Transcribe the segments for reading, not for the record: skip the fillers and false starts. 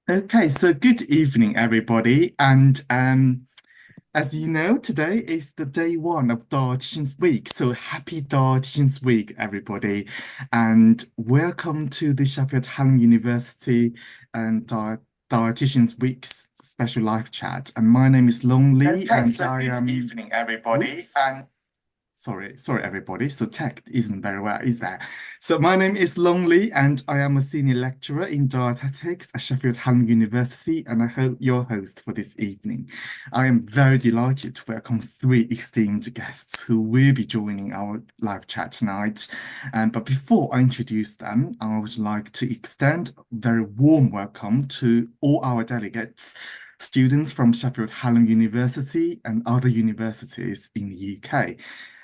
Okay, so good evening, everybody. And as you know, today is the day one of Dietitians Week. So happy Dietitians Week, everybody. And welcome to the Sheffield Hallam University and Dietitians Week's special live chat. And my name is Long Lee, Okay, and so I good am. evening, everybody. Oops. Sorry, everybody. So tech isn't very well, is there? So my name is Longley, and I am a senior lecturer in dietetics at Sheffield Hallam University, and I hope your host for this evening. I am very delighted to welcome three esteemed guests who will be joining our live chat tonight. But before I introduce them, I would like to extend a very warm welcome to all our delegates. Students from Sheffield Hallam University and other universities in the UK,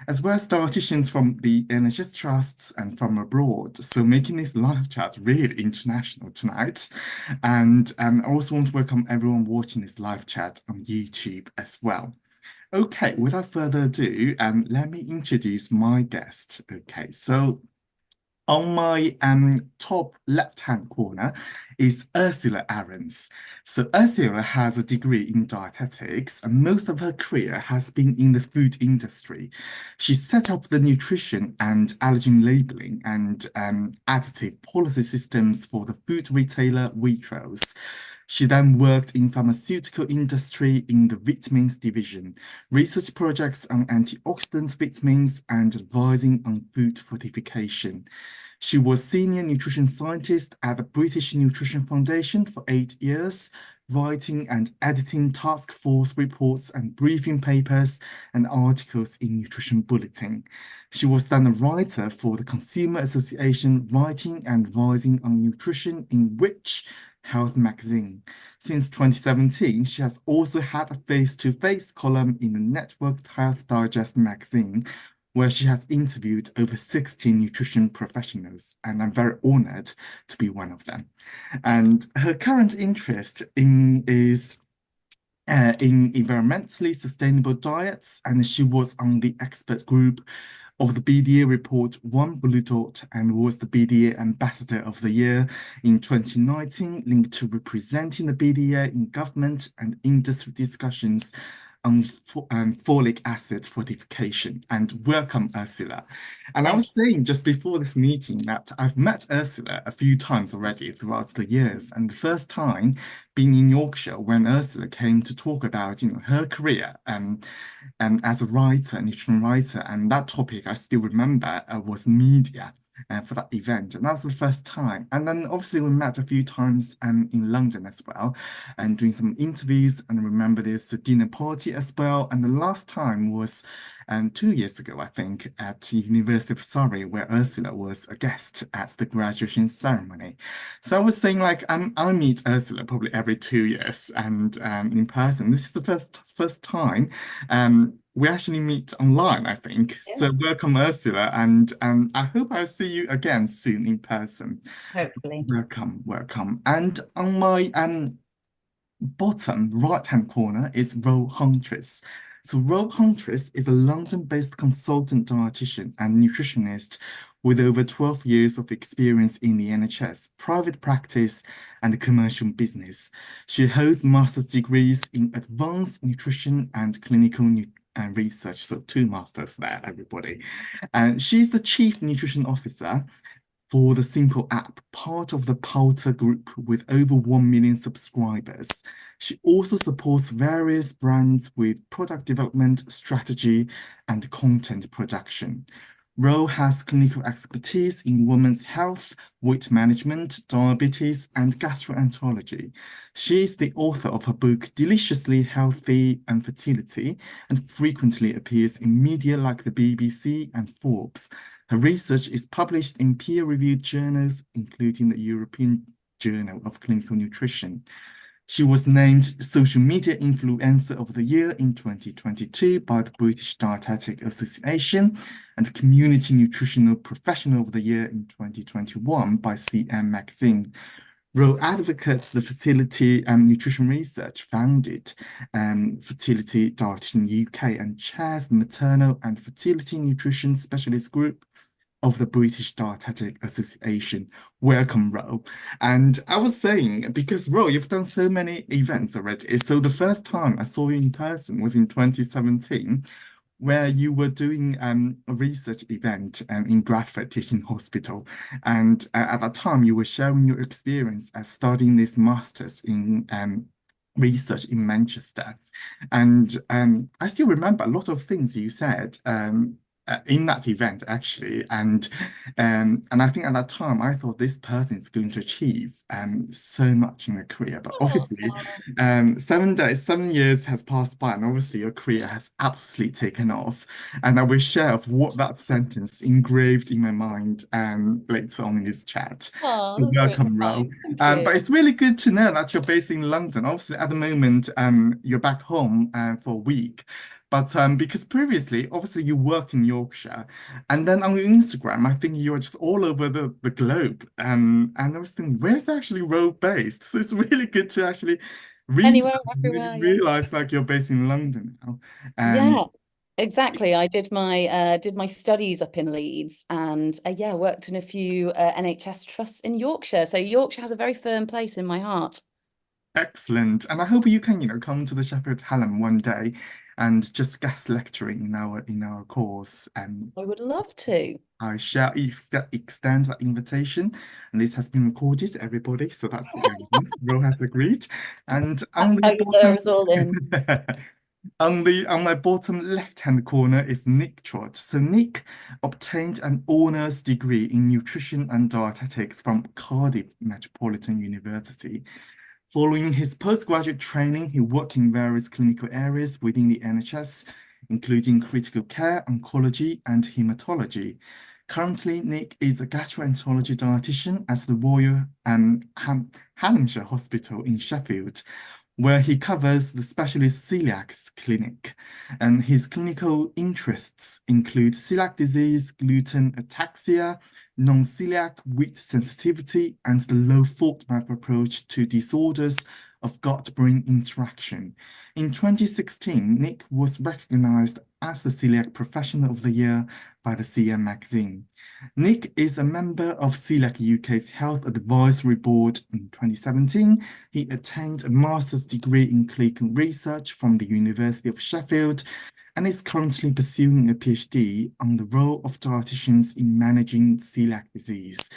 as well as dietitians from the NHS trusts and from abroad. So making this live chat really international tonight. And I also want to welcome everyone watching this live chat on YouTube as well. Okay, without further ado, let me introduce my guest. Okay, so on my top left-hand corner is Ursula Arens. So Ursula has a degree in dietetics, and most of her career has been in the food industry. She set up the nutrition and allergen labeling and additive policy systems for the food retailer Waitrose. She then worked in pharmaceutical industry in the vitamins division, research projects on antioxidant vitamins, and advising on food fortification. She was senior nutrition scientist at the British Nutrition Foundation for 8 years, writing and editing task force reports and briefing papers and articles in Nutrition Bulletin. She was then a writer for the Consumer Association, writing and advising on nutrition in Which Health magazine. Since 2017, she has also had a face-to-face column in the Networked Health Digest magazine, where she has interviewed over 60 nutrition professionals, and I'm very honored to be one of them. And her current interest is in environmentally sustainable diets, and she was on the expert group of the BDA report One Blue Dot and was the BDA Ambassador of the Year in 2019, linked to representing the BDA in government and industry discussions on folic acid fortification. And welcome, Ursula. And I Thank was saying just before this meeting that I've met Ursula a few times already throughout the years, and the first time being in Yorkshire when Ursula came to talk about, her career as a writer, nutrition writer, and that topic I still remember was media. For that event, and that's the first time. And then obviously we met a few times in London as well, and doing some interviews. And I remember there's a dinner party as well. And the last time was 2 years ago, I think, at the University of Surrey, where Ursula was a guest at the graduation ceremony. So I was saying, like, I meet Ursula probably every 2 years, and in person. This is the first time we actually meet online, I think. So you. welcome, Ursula, and I hope I'll see you again soon in person. Hopefully. Welcome, welcome. And on my bottom right-hand corner is Huntriss. So Huntriss is a London-based consultant dietitian and nutritionist with over 12 years of experience in the NHS, private practice, and commercial business. She holds master's degrees in advanced nutrition and clinical research, so two masters there, everybody. And she's the chief nutrition officer for the Simple app, part of the Powter Group with over 1 million subscribers. She also supports various brands with product development, strategy, and content production. Ro has clinical expertise in women's health, weight management, diabetes, and gastroenterology. She is the author of her book Deliciously Healthy and Fertility and frequently appears in media like the BBC and Forbes. Her research is published in peer-reviewed journals, including the European Journal of Clinical Nutrition. She was named Social Media Influencer of the Year in 2022 by the British Dietetic Association and Community Nutritional Professional of the Year in 2021 by CM Magazine. Ro advocates the Fertility and Nutrition Research, founded Fertility Dietitian UK, and chairs the Maternal and Fertility Nutrition Specialist Group of the British Dietetic Association. Welcome, Ro. And I was saying, because Ro, you've done so many events already. So the first time I saw you in person was in 2017, where you were doing a research event in Bradford Teaching Hospital. And at that time, you were sharing your experience as studying this master's in research in Manchester. And I still remember a lot of things you said in that event, actually. And I think at that time, I thought this person is going to achieve so much in their career. But obviously, Oh, 7 days, 7 years has passed by, and obviously your career has absolutely taken off. And I will share of what that sentence engraved in my mind later on in this chat. So that's really welcome, Ro. kind. Thank you. But it's really good to know that you're based in London. Obviously, at the moment, you're back home for a week. But because previously, obviously, you worked in Yorkshire, and then on your Instagram, I think you're just all over the globe. And I was thinking, where's actually Ro based? So it's really good to actually read Anywhere, that and really everywhere, yeah. realize like you're based in London now. Um, Yeah, exactly. I did my studies up in Leeds and yeah, worked in a few NHS trusts in Yorkshire. So Yorkshire has a very firm place in my heart. Excellent. And I hope you can, come to the Sheffield Hallam one day and just guest lecturing in our course. I would love to. I shall extend that invitation, and this has been recorded, everybody. So that's very nice. Ro has agreed. And That's on the how you lure bottom, us all in. on my bottom left-hand corner is Nick Trott. So Nick obtained an honours degree in nutrition and dietetics from Cardiff Metropolitan University. Following his postgraduate training, he worked in various clinical areas within the NHS, including critical care, oncology, and hematology. Currently, Nick is a gastroenterology dietitian at the Royal Hallamshire Hospital in Sheffield, where he covers the specialist celiac clinic. And his clinical interests include celiac disease, gluten ataxia, non-celiac wheat sensitivity, and the low FODMAP approach to disorders of gut-brain interaction. In 2016, Nick was recognized as the Celiac Professional of the Year by the CM magazine. Nick is a member of Celiac UK's Health Advisory Board. In 2017, he attained a master's degree in clinical research from the University of Sheffield and is currently pursuing a PhD on the role of dietitians in managing celiac disease.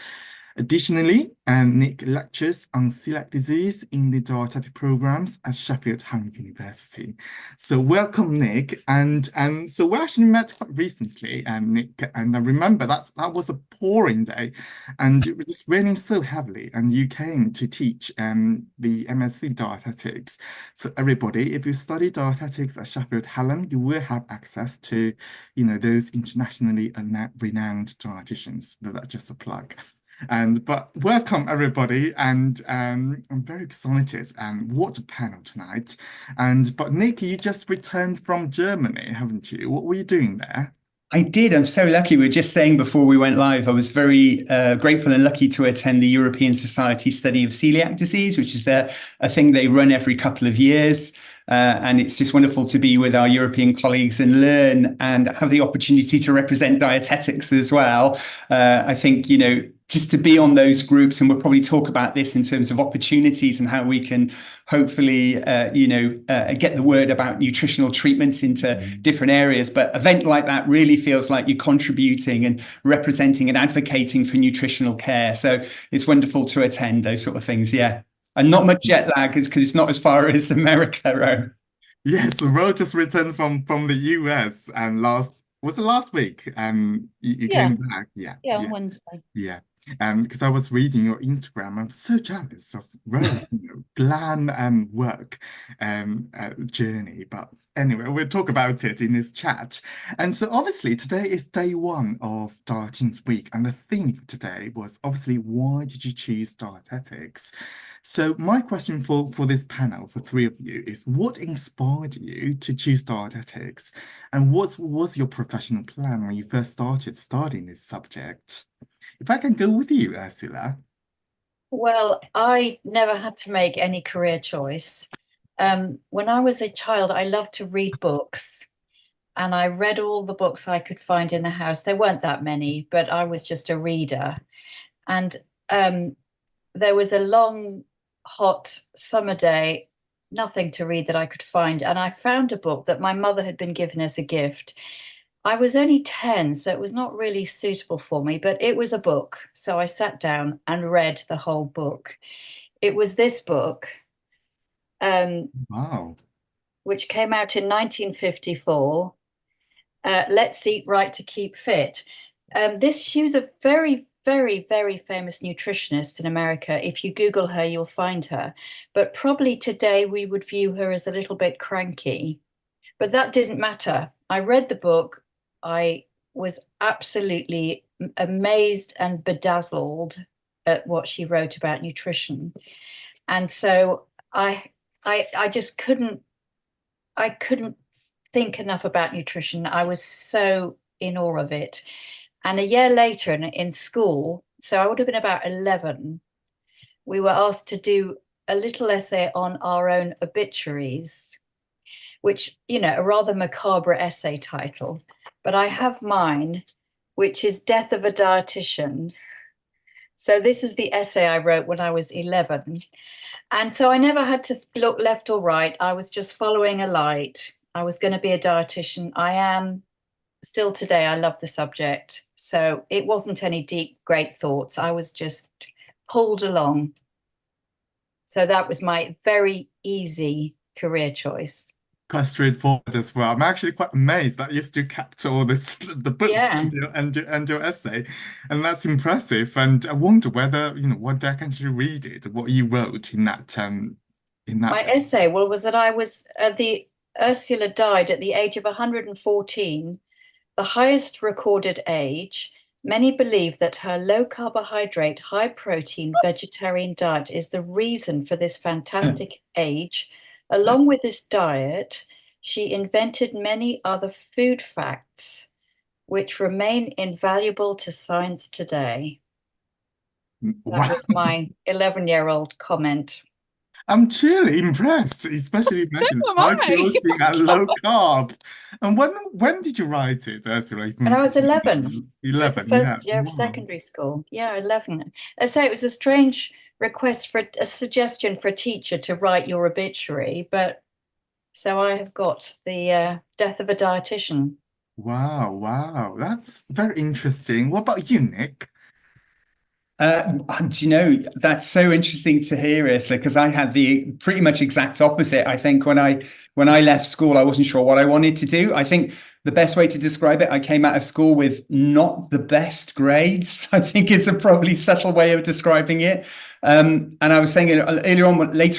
Additionally, Nick lectures on celiac disease in the dietetic programs at Sheffield Hallam University. So welcome, Nick. And so we actually met quite recently, Nick, and I remember that was a pouring day, and it was just raining so heavily, and you came to teach the MSc Dietetics. So everybody, if you study dietetics at Sheffield Hallam, you will have access to, those internationally renowned dietitians. That's just a plug. But welcome everybody, and I'm very excited. And what a panel tonight! But Nick, you just returned from Germany, haven't you? What were you doing there? I did. I'm so lucky. We were just saying before we went live, I was very grateful and lucky to attend the European Society Study of Celiac Disease, which is a thing they run every couple of years. And it's just wonderful to be with our European colleagues and learn and have the opportunity to represent dietetics as well. I think, just to be on those groups, and we'll probably talk about this in terms of opportunities and how we can hopefully, get the word about nutritional treatments into different areas. But event like that really feels like you're contributing and representing and advocating for nutritional care. So it's wonderful to attend those sort of things. Yeah. And not much jet lag because it's not as far as America, Ro. Yes, Ro just returned from the US and was it last week? You Yeah, came back. Yeah, yeah, on yeah. Wednesday. Yeah, because I was reading your Instagram, I'm so jealous of Rose, glam work journey. But anyway, we'll talk about it in this chat. And so obviously today is day one of Dietitians Week, and the theme for today was obviously why did you choose dietetics? So my question for this panel, for three of you, is what inspired you to choose dietetics, and what was your professional plan when you first started studying this subject? If I can go with you, Ursula. Well, I never had to make any career choice. When I was a child, I loved to read books. and I read all the books I could find in the house. There weren't that many, but I was just a reader. And there was a long, hot summer day, nothing to read that I could find. And I found a book that my mother had been given as a gift. I was only 10, so it was not really suitable for me, but it was a book. So I sat down and read the whole book. It was this book, Wow. which came out in 1954. Let's Eat Right to Keep Fit. She was a very, very, very famous nutritionist in America. If you Google her, you'll find her. But probably today we would view her as a little bit cranky. But that didn't matter. I read the book. I was absolutely amazed and bedazzled at what she wrote about nutrition. And so I just couldn't think enough about nutrition. I was so in awe of it. And a year later in school, so I would have been about 11, we were asked to do a little essay on our own obituaries, which, you know, a rather macabre essay title. But I have mine, which is Death of a Dietitian. So this is the essay I wrote when I was 11. And so I never had to look left or right. I was just following a light. I was going to be a dietitian. I am still today. I love the subject. So it wasn't any deep, great thoughts. I was just pulled along. So that was my very easy career choice. Quite straightforward as well. I'm actually quite amazed that you still kept all this, the book Yeah. and your essay, and that's impressive. And I wonder whether, you know, one day I can actually read it, what you wrote in that My essay, well, was that I was Ursula died at the age of 114, the highest recorded age. Many believe that her low carbohydrate, high protein vegetarian diet is the reason for this fantastic age. Along with this diet, she invented many other food facts which remain invaluable to science today. That Wow. was my 11-year-old comment. I'm truly impressed, especially you mentioned am high I. protein and low carb. And when did you write it, Ursula? When I was 11. It was the 11, first yeah. year of Wow. secondary school. Yeah, 11. I say it was a strange request for a suggestion for a teacher to write your obituary, but so I have got the Death of a Dietitian. Wow, wow. That's very interesting. What about you, Nick? Do you know, that's so interesting to hear, Ursula, because I had the pretty much exact opposite. I think when I left school, I wasn't sure what I wanted to do. I think the best way to describe it, I came out of school with not the best grades. I think is a probably subtle way of describing it. And I was saying later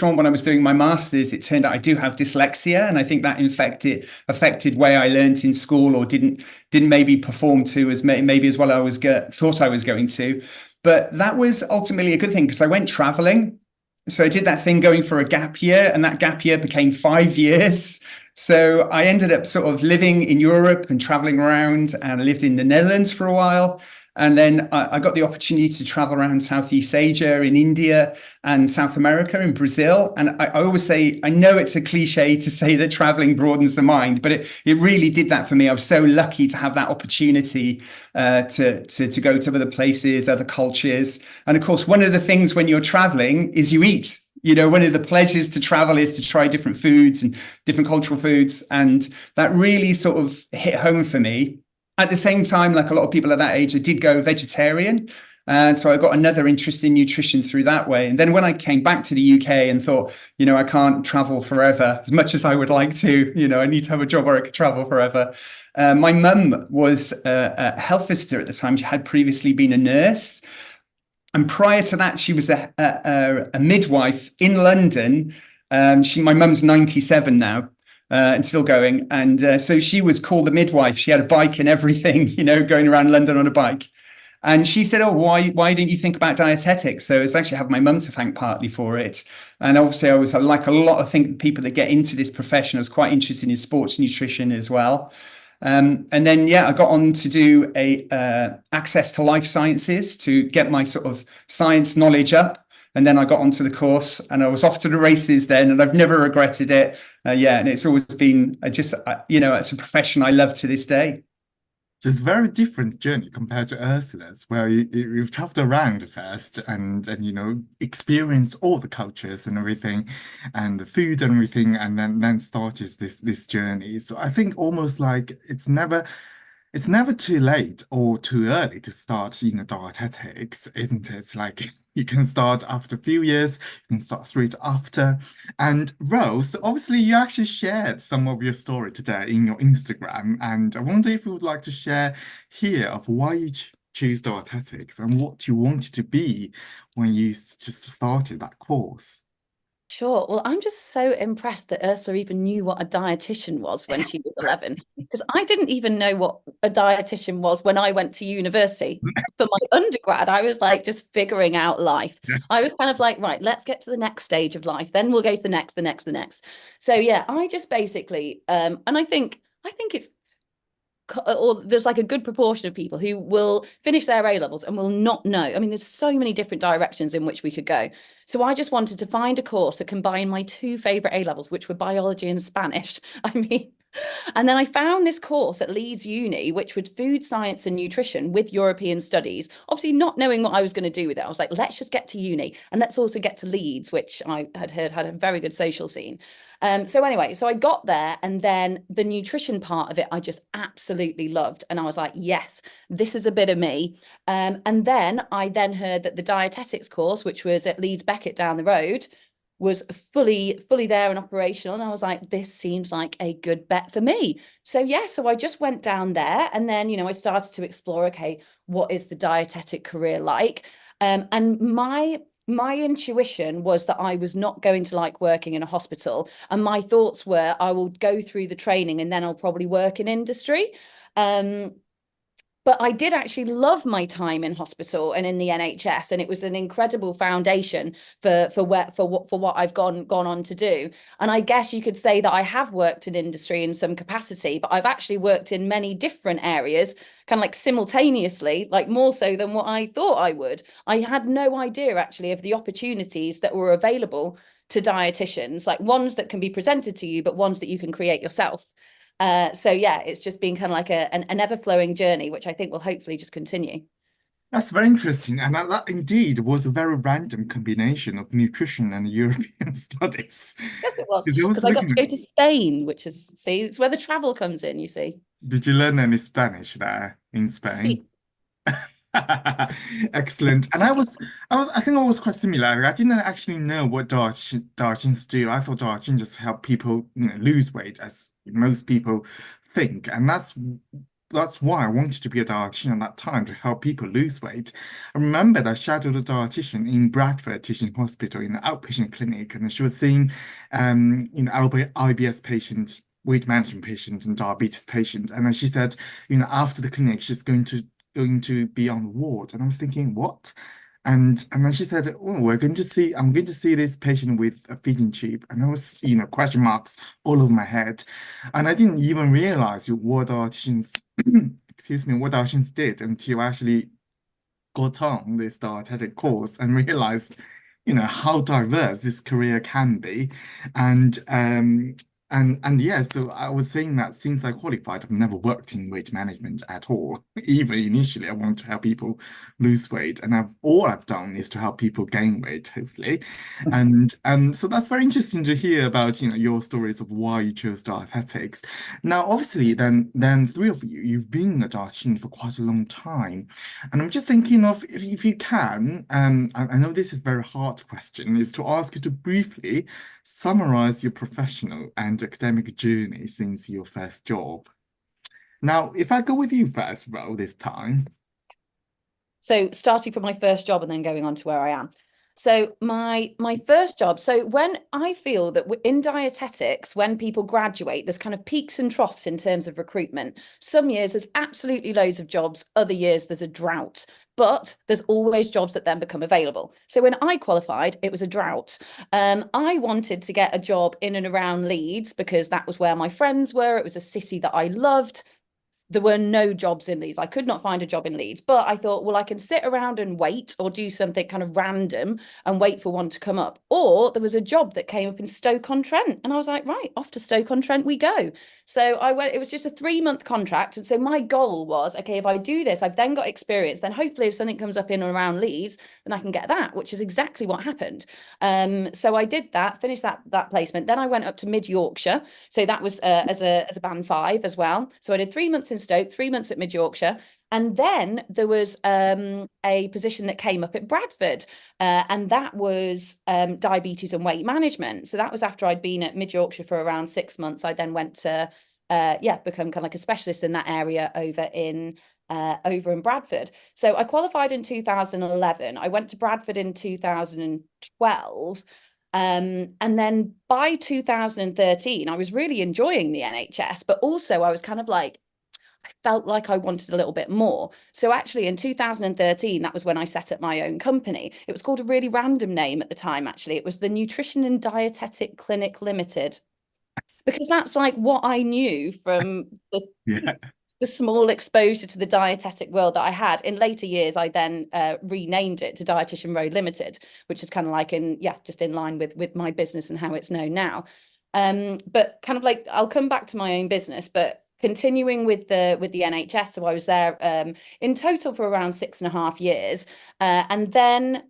on when I was doing my master's, it turned out I do have dyslexia, and I think that affected way I learned in school, or didn't maybe perform to as maybe as well I was thought I was going to. But that was ultimately a good thing because I went traveling. So I did that thing going for a gap year, and that gap year became 5 years. So I ended up sort of living in Europe and traveling around, and I lived in the Netherlands for a while. And then I got the opportunity to travel around Southeast Asia, in India and South America, in Brazil. And I always say, I know it's a cliche to say that traveling broadens the mind, but it really did that for me. I was so lucky to have that opportunity to go to other places, other cultures. And of course, one of the things when you're traveling is you eat. You know, one of the pleasures to travel is to try different foods and different cultural foods. And that really sort of hit home for me. At the same time, like a lot of people at that age, I did go vegetarian. And so I got another interest in nutrition through that way. And then when I came back to the UK and thought, you know, I can't travel forever as much as I would like to, you know, I need to have a job where I could travel forever. My mum was a health visitor at the time. She had previously been a nurse. And prior to that, she was a midwife in London. My mum's 97 now. And still going. And so she was called the midwife. She had a bike and everything, you know, going around London on a bike. And she said, oh, why didn't you think about dietetics? So it's actually have my mum to thank partly for it. And obviously I like a lot of people that get into this profession. I was quite interested in sports nutrition as well. And then, yeah, I got on to do a access to life sciences to get my sort of science knowledge up. And then I got onto the course and I was off to the races then, and I've never regretted it. And it's always been it's a profession I love to this day. So it's a very different journey compared to Ursula's, where you've traveled around first and experienced all the cultures and everything, and the food and everything, and then started this journey. So I think almost like it's never too late or too early to start, dietetics, isn't it? Like you can start after a few years, you can start straight after. And Rose, obviously you actually shared some of your story today in your Instagram, and I wonder if you would like to share here of why you choose dietetics and what you wanted to be when you just started that course. Sure. Well, I'm just so impressed that Ursula even knew what a dietitian was when she was 11, because I didn't even know what a dietitian was when I went to university. For my undergrad, I was like just figuring out life. Yeah. I was kind of like, right, let's get to the next stage of life, then we'll go to the next, the next, the next. So yeah, I just basically, and I think it's or there's like a good proportion of people who will finish their A levels and will not know. I mean, there's so many different directions in which we could go. So I just wanted to find a course that combined my two favorite A levels, which were biology and Spanish. And then I found this course at Leeds Uni, which was food science and nutrition with European studies. Obviously, not knowing what I was going to do with it, I was like, let's just get to uni and let's also get to Leeds, which I had heard had a very good social scene. So anyway, so I got there, and then the nutrition part of it, I just absolutely loved. And I was like, yes, this is a bit of me. And then I heard that the dietetics course, which was at Leeds Beckett down the road, was fully there and operational. And I was like, this seems like a good bet for me. So yeah, so I just went down there, and then, I started to explore, okay, what is the dietetic career like? And my intuition was that I was not going to like working in a hospital. And my thoughts were, I will go through the training and then I'll probably work in industry. But I did actually love my time in hospital and in the NHS, and it was an incredible foundation for what I've gone on to do. And I guess you could say that I have worked in industry in some capacity, but I've actually worked in many different areas, kind of like simultaneously, like more so than what I thought I would. I had no idea actually of the opportunities that were available to dietitians, like ones that can be presented to you, but ones that you can create yourself. So yeah, it's just been kind of like an ever-flowing journey, which I think will hopefully just continue. That's very interesting. And that indeed was a very random combination of nutrition and European studies. Yes, it was, Because I was because I got to looking go to Spain, which is, see, it's where the travel comes in, you see. did you learn any Spanish there in Spain? See, Excellent. And I think I was quite similar. I didn't actually know what dietitians do. I thought dietitians just help people, lose weight, as most people think. And that's why I wanted to be a dietitian at that time, to help people lose weight. I remember that I shadowed a dietitian in Bradford Teaching Hospital in an outpatient clinic, and she was seeing, IBS patients, weight management patients, and diabetes patients. And then she said, after the clinic, she's going to be on the ward. And I was thinking, what? And then she said, oh, I'm going to see this patient with a feeding tube. And I was, question marks all over my head. And I didn't even realize what dietitians, excuse me, what dietitians did until I actually got on this dietetic course and realized, how diverse this career can be. And yeah, so I was saying that since I qualified, I've never worked in weight management at all. Even initially, I want to help people lose weight, and all I've done is to help people gain weight, hopefully. And so that's very interesting to hear about, your stories of why you chose dietetics. Now, obviously, then three of you, you've been a dietitian for quite a long time, and I'm just thinking of if you can, I know this is a very hard question, is to ask you to briefly summarize your professional and academic journey since your first job. Now, if I go with you first, Ro, this time. so starting from my first job and then going on to where I am. So my first job, so when I feel that in dietetics, when people graduate, there's kind of peaks and troughs in terms of recruitment. Some years there's absolutely loads of jobs, other years there's a drought, but there's always jobs that then become available. So when I qualified, it was a drought. I wanted to get a job in and around Leeds because that was where my friends were. It was a city that I loved. there were no jobs in Leeds. I could not find a job in Leeds, but I thought, well, I can sit around and wait or do something kind of random and wait for one to come up. Or there was a job that came up in Stoke-on-Trent, and I was like, right, off to Stoke-on-Trent we go. So I went, it was just a 3-month contract. And so my goal was, okay, if I do this, I've then got experience, then hopefully if something comes up in and around Leeds, then I can get that, which is exactly what happened. So I did that, finished that placement. Then I went up to Mid Yorkshire. So that was as a band 5 as well. So I did 3 months in Stoke, 3 months at Mid Yorkshire. And then there was a position that came up at Bradford, and that was diabetes and weight management. So that was after I'd been at Mid Yorkshire for around 6 months. I then went to become kind of like a specialist in that area over in Bradford. So I qualified in 2011. I went to Bradford in 2012. And then by 2013, I was really enjoying the NHS, but also I was kind of like, I felt like I wanted a little bit more. So actually in 2013, that was when I set up my own company. It was called a really random name at the time, actually. It was the Nutrition and Dietetic Clinic Limited, because that's like what I knew from the small exposure to the dietetic world that I had. In later years, I then renamed it to Dietitian Road Limited, which is kind of like just in line with my business and how it's known now. But kind of like, I'll come back to my own business, but continuing with the NHS. So I was there in total for around 6.5 years. And then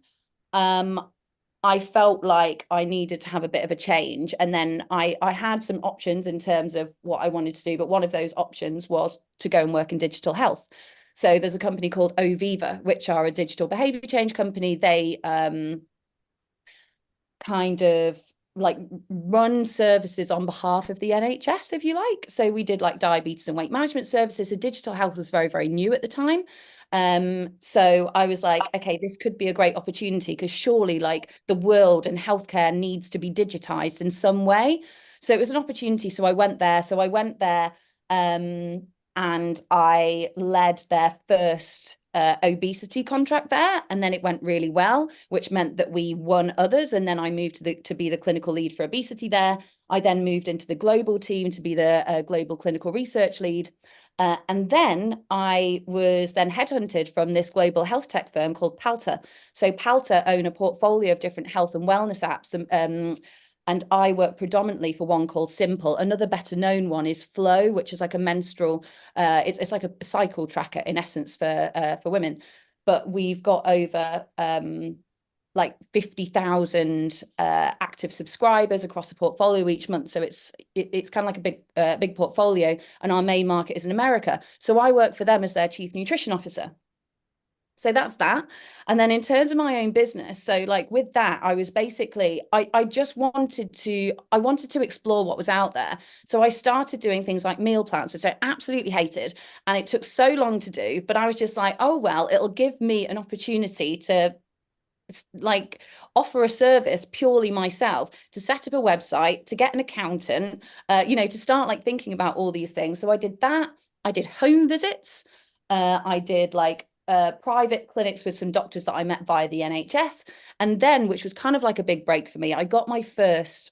I felt like I needed to have a bit of a change. And then I had some options in terms of what I wanted to do. But one of those options was to go and work in digital health. So there's a company called Oviva, which are a digital behavior change company. They kind of like run services on behalf of the NHS, if you like. So we did like diabetes and weight management services. So digital health was very, very new at the time. So I was like, okay, this could be a great opportunity, because surely like the world and healthcare needs to be digitized in some way. So it was an opportunity. So I went there. And I led their first obesity contract there, and then it went really well, which meant that we won others. And then I moved to be the clinical lead for obesity there. I then moved into the global team to be the global clinical research lead. And then I was then headhunted from this global health tech firm called Palter. So Palter own a portfolio of different health and wellness apps. And I work predominantly for one called Simple. Another better known one is Flow, which is like a menstrual, it's like a cycle tracker in essence for women. But we've got over like 50,000 active subscribers across the portfolio each month. So it's kind of like a big portfolio, and our main market is in America. So I work for them as their chief nutrition officer. So that's that. And then in terms of my own business, so like with that, I was basically, I just wanted to explore what was out there. So I started doing things like meal plans, which I absolutely hated. And it took so long to do, but I was just like, oh, well, it'll give me an opportunity to like offer a service purely myself, to set up a website, to get an accountant, to start like thinking about all these things. So I did that. I did home visits. I did like private clinics with some doctors that I met via the NHS. And then, which was kind of like a big break for me, I got my first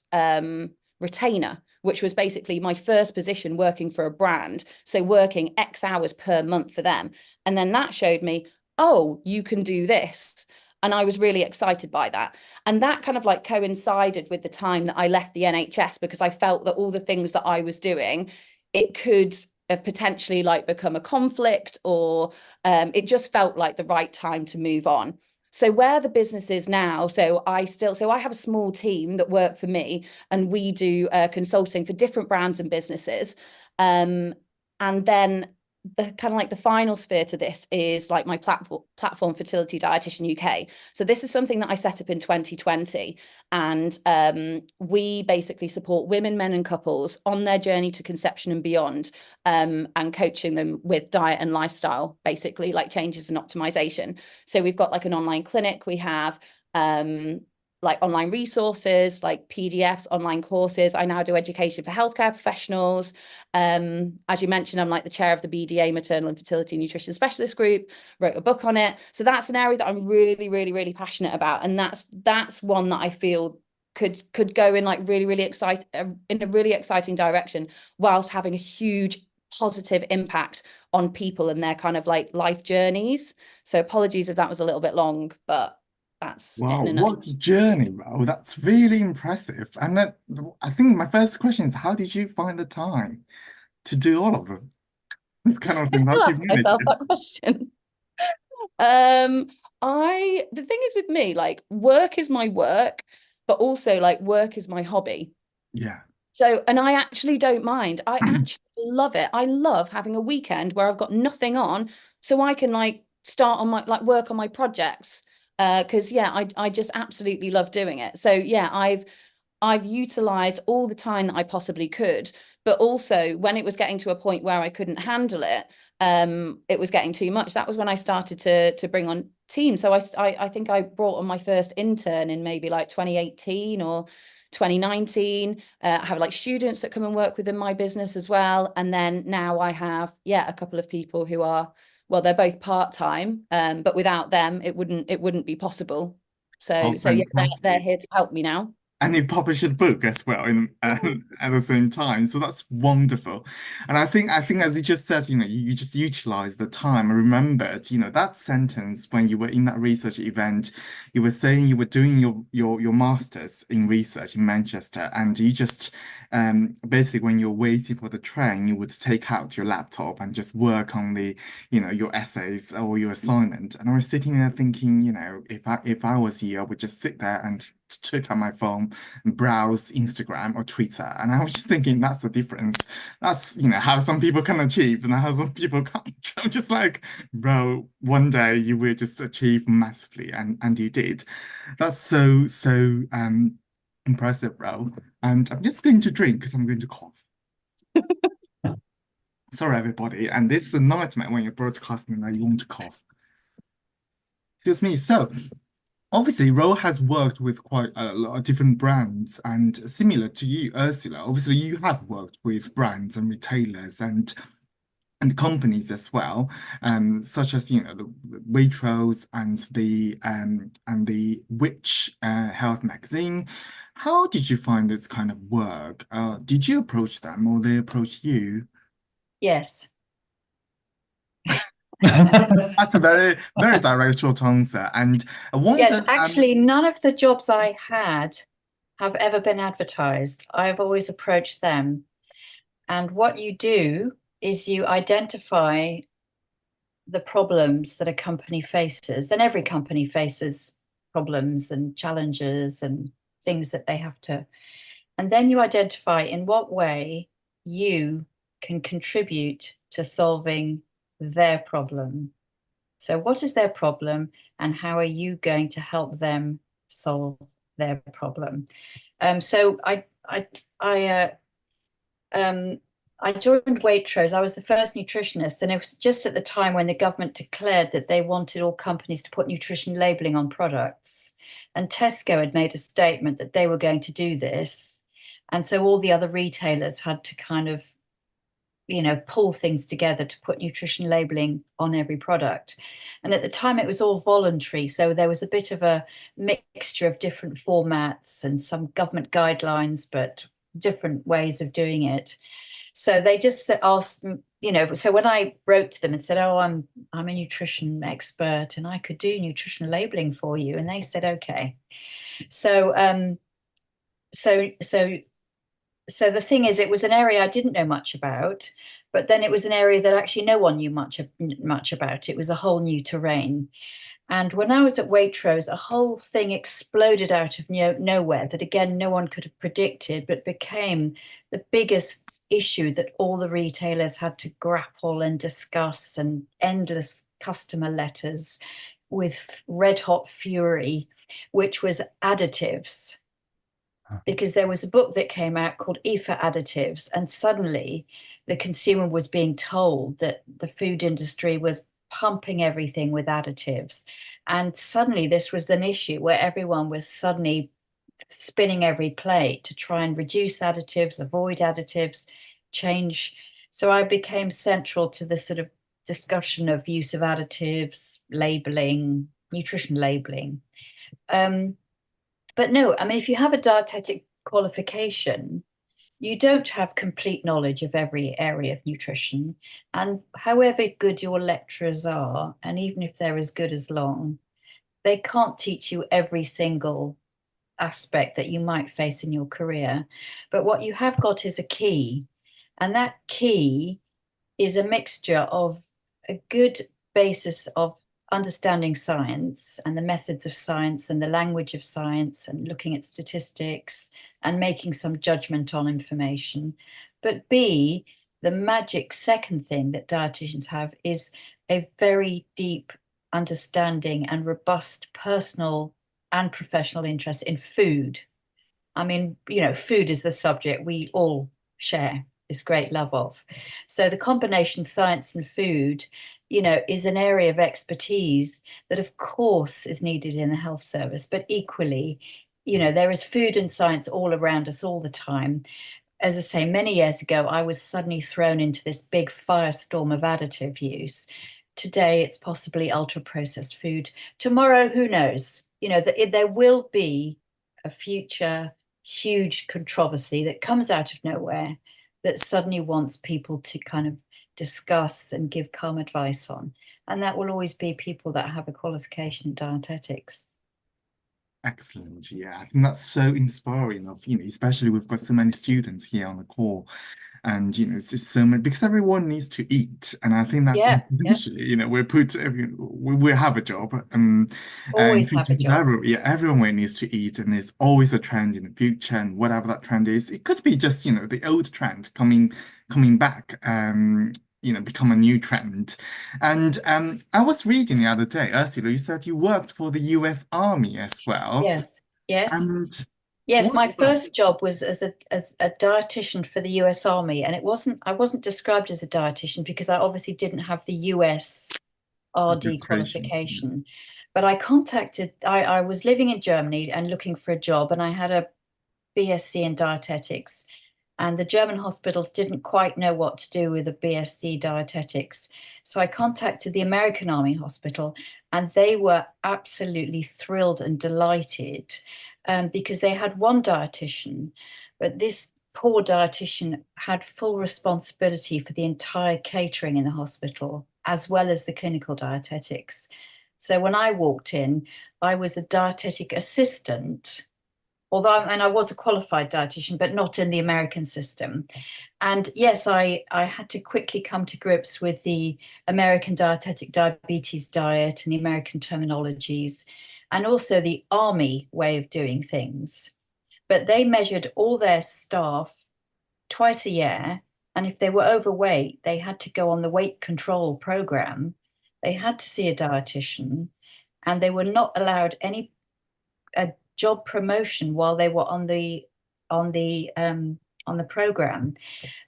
retainer, which was basically my first position working for a brand. So working X hours per month for them. And then that showed me, oh, you can do this. And I was really excited by that. And that kind of like coincided with the time that I left the NHS, because I felt that all the things that I was doing, it could have potentially like become a conflict, or it just felt like the right time to move on. So where the business is now, so I have a small team that work for me, and we do consulting for different brands and businesses. And then the kind of like the final sphere to this is like my platform Fertility Dietitian UK. So this is something that I set up in 2020, and we basically support women, men and couples on their journey to conception and beyond, and coaching them with diet and lifestyle, basically like changes and optimization. So we've got like an online clinic, we have like online resources, like PDFs, online courses. I now do education for healthcare professionals. As you mentioned, I'm like the chair of the BDA Maternal and Fertility Nutrition Specialist Group, wrote a book on it. So that's an area that I'm really, really, really passionate about. And that's one that I feel could go in like really, really exciting direction, whilst having a huge positive impact on people and their kind of like life journeys. So apologies if that was a little bit long, but that's it Wow, in a what a journey, Ro. That's really impressive. And then I think my first question is, how did you find the time to do all of this kind of thing? How do you ask manage myself it? that question. The thing is with me, like work is my work, but also like work is my hobby. Yeah. So, and I actually don't mind. I actually love it. I love having a weekend where I've got nothing on, so I can like start on my like work on my projects. Because yeah, I just absolutely love doing it. So yeah, I've utilized all the time that I possibly could, but also when it was getting to a point where I couldn't handle it, it was getting too much. That was when I started to bring on teams. So I think I brought on my first intern in maybe like 2018 or 2019. I have like students that come and work within my business as well. And then now I have, yeah, a couple of people who are, well, they're both part-time, but without them, it wouldn't be possible. So Oh, yeah, they're fantastic. here to help me now. And you publish a book as well at the same time. So that's wonderful. And I think as you just said, you just utilize the time. I remembered, that sentence when you were in that research event, you were saying you were doing your master's in research in Manchester, and you just basically when you're waiting for the train, you would take out your laptop and just work on your essays or your assignment. And I was sitting there thinking, if I was you, I would just sit there and took out my phone and browse Instagram or Twitter. And I was just thinking that's the difference. That's, how some people can achieve and how some people can't. I'm just like, bro, one day you will just achieve massively. And you did. That's so impressive, bro. And I'm just going to drink because I'm going to cough. Sorry, everybody. And this is a nightmare when you're broadcasting and you want to cough. Excuse me. So, obviously, Ro has worked with quite a lot of different brands, and similar to you, Ursula, obviously you have worked with brands and retailers and companies as well, such as the Waitrose and the Which Health magazine. How did you find this kind of work? Did you approach them or they approach you? Yes. That's a very, very direct short answer. And I Yes, wonder, actually, none of the jobs I had have ever been advertised. I've always approached them. And what you do is you identify the problems that a company faces, and every company faces problems and challenges and things that they have to, and then you identify in what way you can contribute to solving their problem. So what is their problem and how are you going to help them solve their problem? So I joined Waitrose. I was the first nutritionist, and it was just at the time when the government declared that they wanted all companies to put nutrition labeling on products. And Tesco had made a statement that they were going to do this. And so all the other retailers had to kind of, pull things together to put nutrition labeling on every product. And at the time, it was all voluntary. So there was a bit of a mixture of different formats and some government guidelines, but different ways of doing it. So they just asked, so when I wrote to them and said, oh, I'm a nutrition expert and I could do nutrition labeling for you. And they said, okay. So, so the thing is, it was an area I didn't know much about, but then it was an area that actually no one knew much about. It was a whole new terrain. And when I was at Waitrose, a whole thing exploded out of nowhere that, again, no one could have predicted, but became the biggest issue that all the retailers had to grapple and discuss, and endless customer letters with red hot fury, which was additives. Because there was a book that came out called E for Additives, and suddenly the consumer was being told that the food industry was pumping everything with additives. And suddenly this was an issue where everyone was suddenly spinning every plate to try and reduce additives, avoid additives, change. So I became central to the sort of discussion of use of additives, labeling, nutrition labeling. But no, I mean, if you have a dietetic qualification, you don't have complete knowledge of every area of nutrition. And however good your lecturers are, and even if they're as good as Long, they can't teach you every single aspect that you might face in your career. But what you have got is a key, and that key is a mixture of a good basis of understanding science and the methods of science and the language of science and looking at statistics and making some judgment on information. But B, the magic second thing that dietitians have is a very deep understanding and robust personal and professional interest in food. I mean, you know, food is the subject we all share this great love of. So the combination science and food, you know, is an area of expertise that of course is needed in the health service, but equally, you know, there is food and science all around us all the time. As I say, many years ago, I was suddenly thrown into this big firestorm of additive use. Today, it's possibly ultra-processed food. Tomorrow, who knows? You know, there will be a future huge controversy that comes out of nowhere that suddenly wants people to kind of discuss and give calm advice on. And that will always be people that have a qualification in dietetics. Excellent. Yeah, I think that's so inspiring of, especially we've got so many students here on the call. And, it's just so many, because everyone needs to eat. And I think that's Yeah, eventually, we have a job. And always have a job. everyone needs to eat. And there's always a trend in the future. And whatever that trend is, it could be just, the old trend coming back, become a new trend. And I was reading the other day, Ursula, you said you worked for the US Army as well. Yes, yes. And Yes, what my about first job was as a dietitian for the US Army, and I wasn't described as a dietitian because I obviously didn't have the US RD registration? qualification. But I was living in Germany and looking for a job, and I had a BSc in dietetics. And the German hospitals didn't quite know what to do with a BSc dietetics. So I contacted the American Army Hospital, and they were absolutely thrilled and delighted because they had one dietitian, but this poor dietitian had full responsibility for the entire catering in the hospital, as well as the clinical dietetics. So when I walked in, I was a dietetic assistant, and I was a qualified dietitian, but not in the American system. And yes, I had to quickly come to grips with the American dietetic diabetes diet and the American terminologies, and also the Army way of doing things. But they measured all their staff twice a year. And if they were overweight, they had to go on the weight control program. They had to see a dietitian, and they were not allowed any job promotion while they were on the program.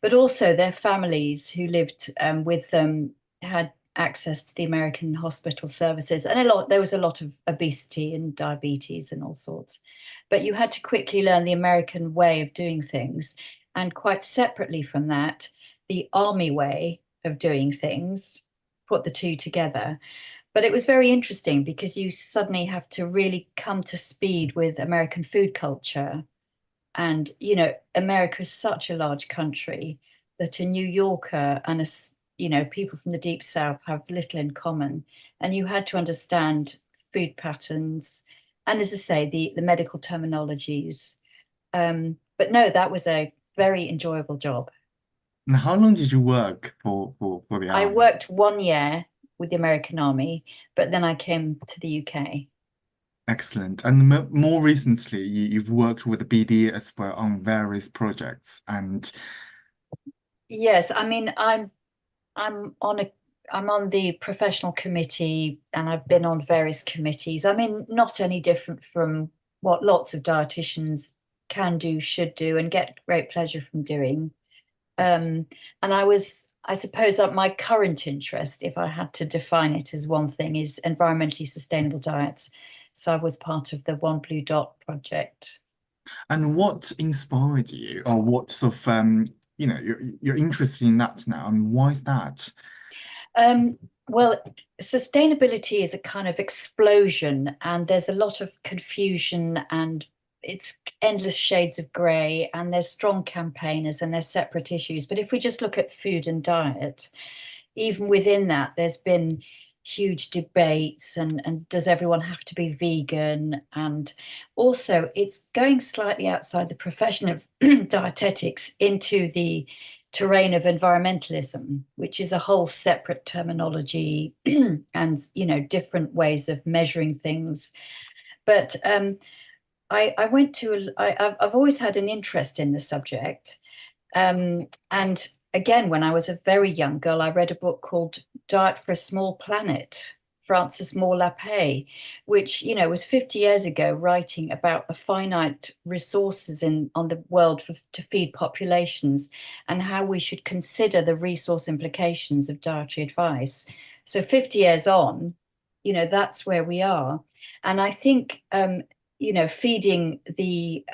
But also their families who lived with them had access to the American hospital services, and there was a lot of obesity and diabetes and all sorts. But you had to quickly learn the American way of doing things, and quite separately from that, the Army way of doing things, put the two together. But it was very interesting because you suddenly have to really come to speed with American food culture. And, America is such a large country that a New Yorker and people from the deep South have little in common. And you had to understand food patterns and, as I say, the medical terminologies. But no, that was a very enjoyable job. And how long did you work for the I army? worked 1 year with the American Army, but then I came to the UK. Excellent. And more recently, you've worked with the BD as well on various projects. And Yes, I mean, I'm on the professional committee, and I've been on various committees. I mean, not any different from what lots of dietitians can do, should do, and get great pleasure from doing. And I suppose that my current interest, if I had to define it as one thing, is environmentally sustainable diets. So I was part of the One Blue Dot project. what inspired you, or what sort of you're interested in that now, and why is that? Well, sustainability is a kind of explosion, and there's a lot of confusion and it's endless shades of grey, and there's strong campaigners and there's separate issues. But if we just look at food and diet, even within that, there's been huge debates and does everyone have to be vegan? And also it's going slightly outside the profession of dietetics into the terrain of environmentalism, which is a whole separate terminology and, you know, different ways of measuring things. But I went to, I've always had an interest in the subject. And again, when I was a very young girl, I read a book called Diet for a Small Planet, Francis Moore Lappé, which, you know, was 50 years ago, writing about the finite resources on the world to feed populations and how we should consider the resource implications of dietary advice. So 50 years on, you know, that's where we are. And I think, you know, feeding the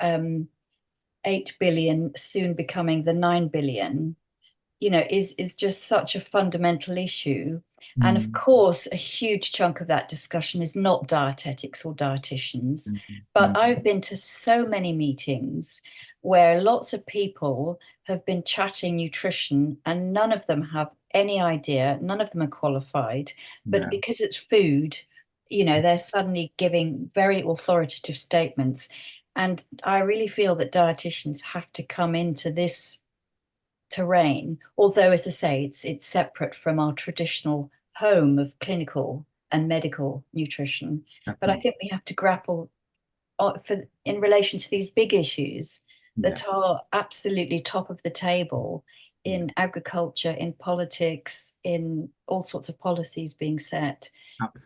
8 billion, soon becoming the 9 billion, you know, is just such a fundamental issue. And of course, a huge chunk of that discussion is not dietetics or dietitians. But I've been to so many meetings where lots of people have been chatting nutrition and none of them have any idea, none of them are qualified, but because it's food, you know, they're suddenly giving very authoritative statements. And I really feel that dietitians have to come into this terrain, although, as I say, it's separate from our traditional home of clinical and medical nutrition. But I think we have to grapple in relation to these big issues that are absolutely top of the table in agriculture, in politics, in all sorts of policies being set.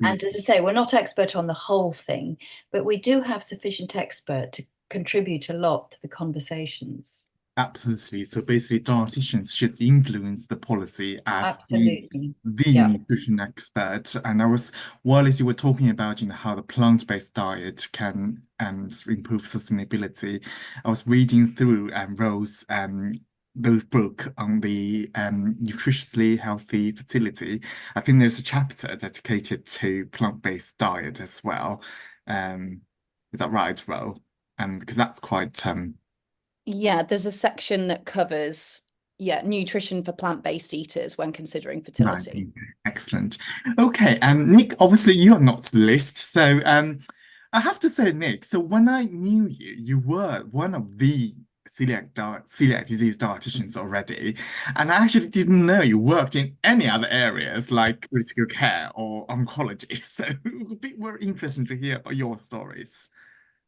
And as I say, we're not expert on the whole thing, but we do have sufficient expert to contribute a lot to the conversations. Absolutely. So basically, dietitians should influence the policy as Absolutely. the nutrition expert. And while as you were talking about, you know, how the plant-based diet can improve sustainability, I was reading through Rose the book on the nutritiously healthy fertility. I think there's a chapter dedicated to plant-based diet as well. Is that right, Ro? Because that's quite yeah, there's a section that covers nutrition for plant-based eaters when considering fertility. Right. Excellent. Okay, Nick, obviously you are not the list, so I have to say, Nick, so when I knew you, you were one of the celiac disease dietitians already, and I actually didn't know you worked in any other areas like critical care or oncology. So it would be very interesting to hear about your stories.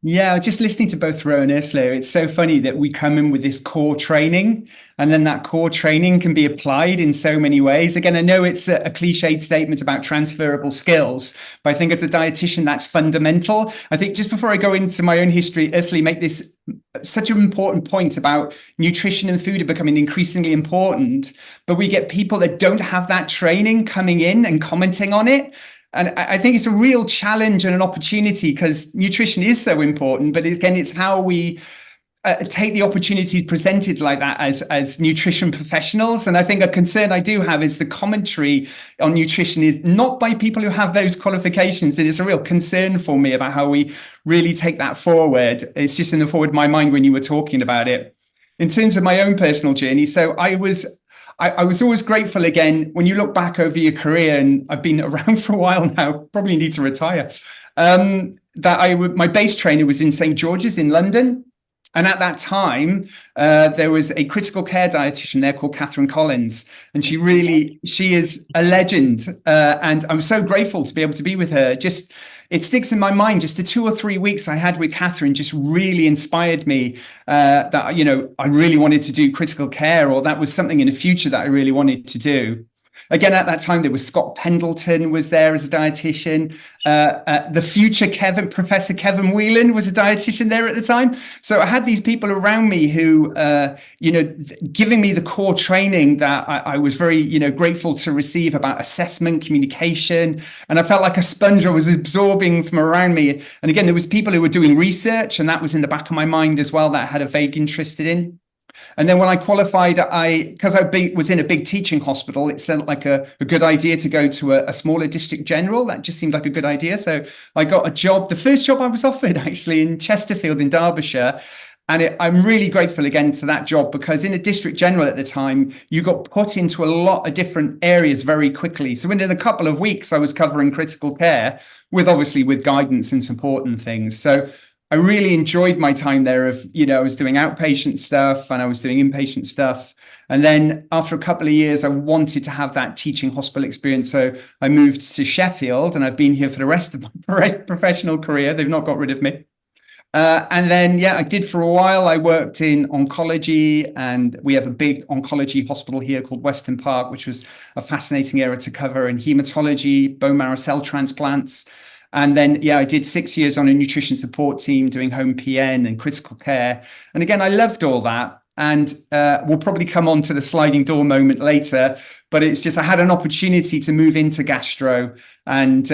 Yeah, just listening to both Ro and Ursula, it's so funny that we come in with this core training, and then that core training can be applied in so many ways. Again, I know it's a cliched statement about transferable skills, but I think as a dietitian, that's fundamental. I think just before I go into my own history, Ursula, make this such an important point about nutrition and food are becoming increasingly important, but we get people that don't have that training coming in and commenting on it. And I think it's a real challenge and an opportunity because nutrition is so important. But again, it's how we take the opportunities presented like that as nutrition professionals. And I think a concern I do have is the commentary on nutrition is not by people who have those qualifications. It is a real concern for me about how we really take that forward. It's just in the forward of my mind when you were talking about it. In terms of my own personal journey, so I was always grateful, again, when you look back over your career, and I've been around for a while now, probably need to retire, that my base trainer was in St. George's in London. And at that time, there was a critical care dietitian there called Catherine Collins. And she is a legend. And I'm so grateful to be able to be with her. It sticks in my mind, just the 2 or 3 weeks I had with Catherine just really inspired me that, you know, I really wanted to do critical care, or that was something in the future that I really wanted to do. Again, at that time, there was Scott Pendleton was there as a dietitian. The future Professor Kevin Whelan was a dietitian there at the time. So I had these people around me who, you know, giving me the core training that I was very, you know, grateful to receive about assessment, communication. And I felt like a sponge I was absorbing from around me. And again, there was people who were doing research, and that was in the back of my mind as well that I had a vague interest in. And then when I qualified, because was in a big teaching hospital, it seemed like a good idea to go to a smaller district general. That just seemed like a good idea. So I got a job, the first job I was offered actually in Chesterfield in Derbyshire. And I'm really grateful again to that job, because in a district general at the time, you got put into a lot of different areas very quickly. So within a couple of weeks, I was covering critical care obviously with guidance and support and things. So I really enjoyed my time there I was doing outpatient stuff and I was doing inpatient stuff. And then after a couple of years, I wanted to have that teaching hospital experience. So I moved to Sheffield, and I've been here for the rest of my professional career. They've not got rid of me. And then, I did for a while. I worked in oncology, and we have a big oncology hospital here called Weston Park, which was a fascinating area to cover, in hematology, bone marrow cell transplants. And then, I did 6 years on a nutrition support team doing home PN and critical care. And again, I loved all that. And we'll probably come on to the sliding door moment later, but it's just I had an opportunity to move into gastro. And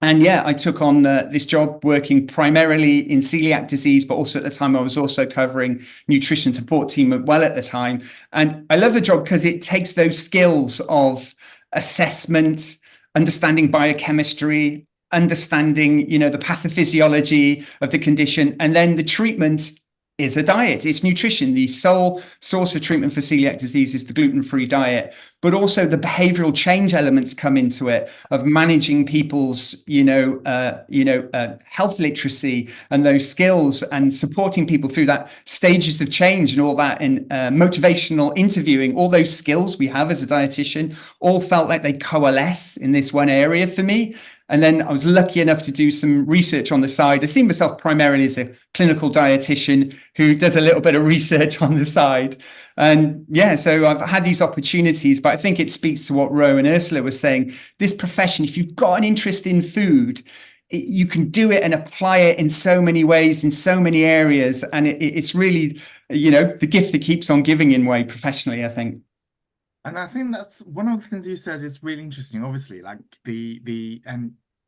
I took on this job working primarily in celiac disease, but also at the time I was also covering nutrition support team at the time. And I love the job because it takes those skills of assessment, understanding biochemistry, understanding, the pathophysiology of the condition, and then the treatment is a diet. It's nutrition. The sole source of treatment for celiac disease is the gluten-free diet, but also the behavioral change elements come into it of managing people's, health literacy and those skills, and supporting people through that stages of change and all that, and motivational interviewing. All those skills we have as a dietitian all felt like they coalesce in this one area for me. And then I was lucky enough to do some research on the side. I see myself primarily as a clinical dietitian who does a little bit of research on the side. And so I've had these opportunities, but I think it speaks to what Ro and Ursula were saying. This profession, if you've got an interest in food, you can do it and apply it in so many ways, in so many areas. And it's really, the gift that keeps on giving in way professionally, I think. And I think that's one of the things you said is really interesting. Obviously, like the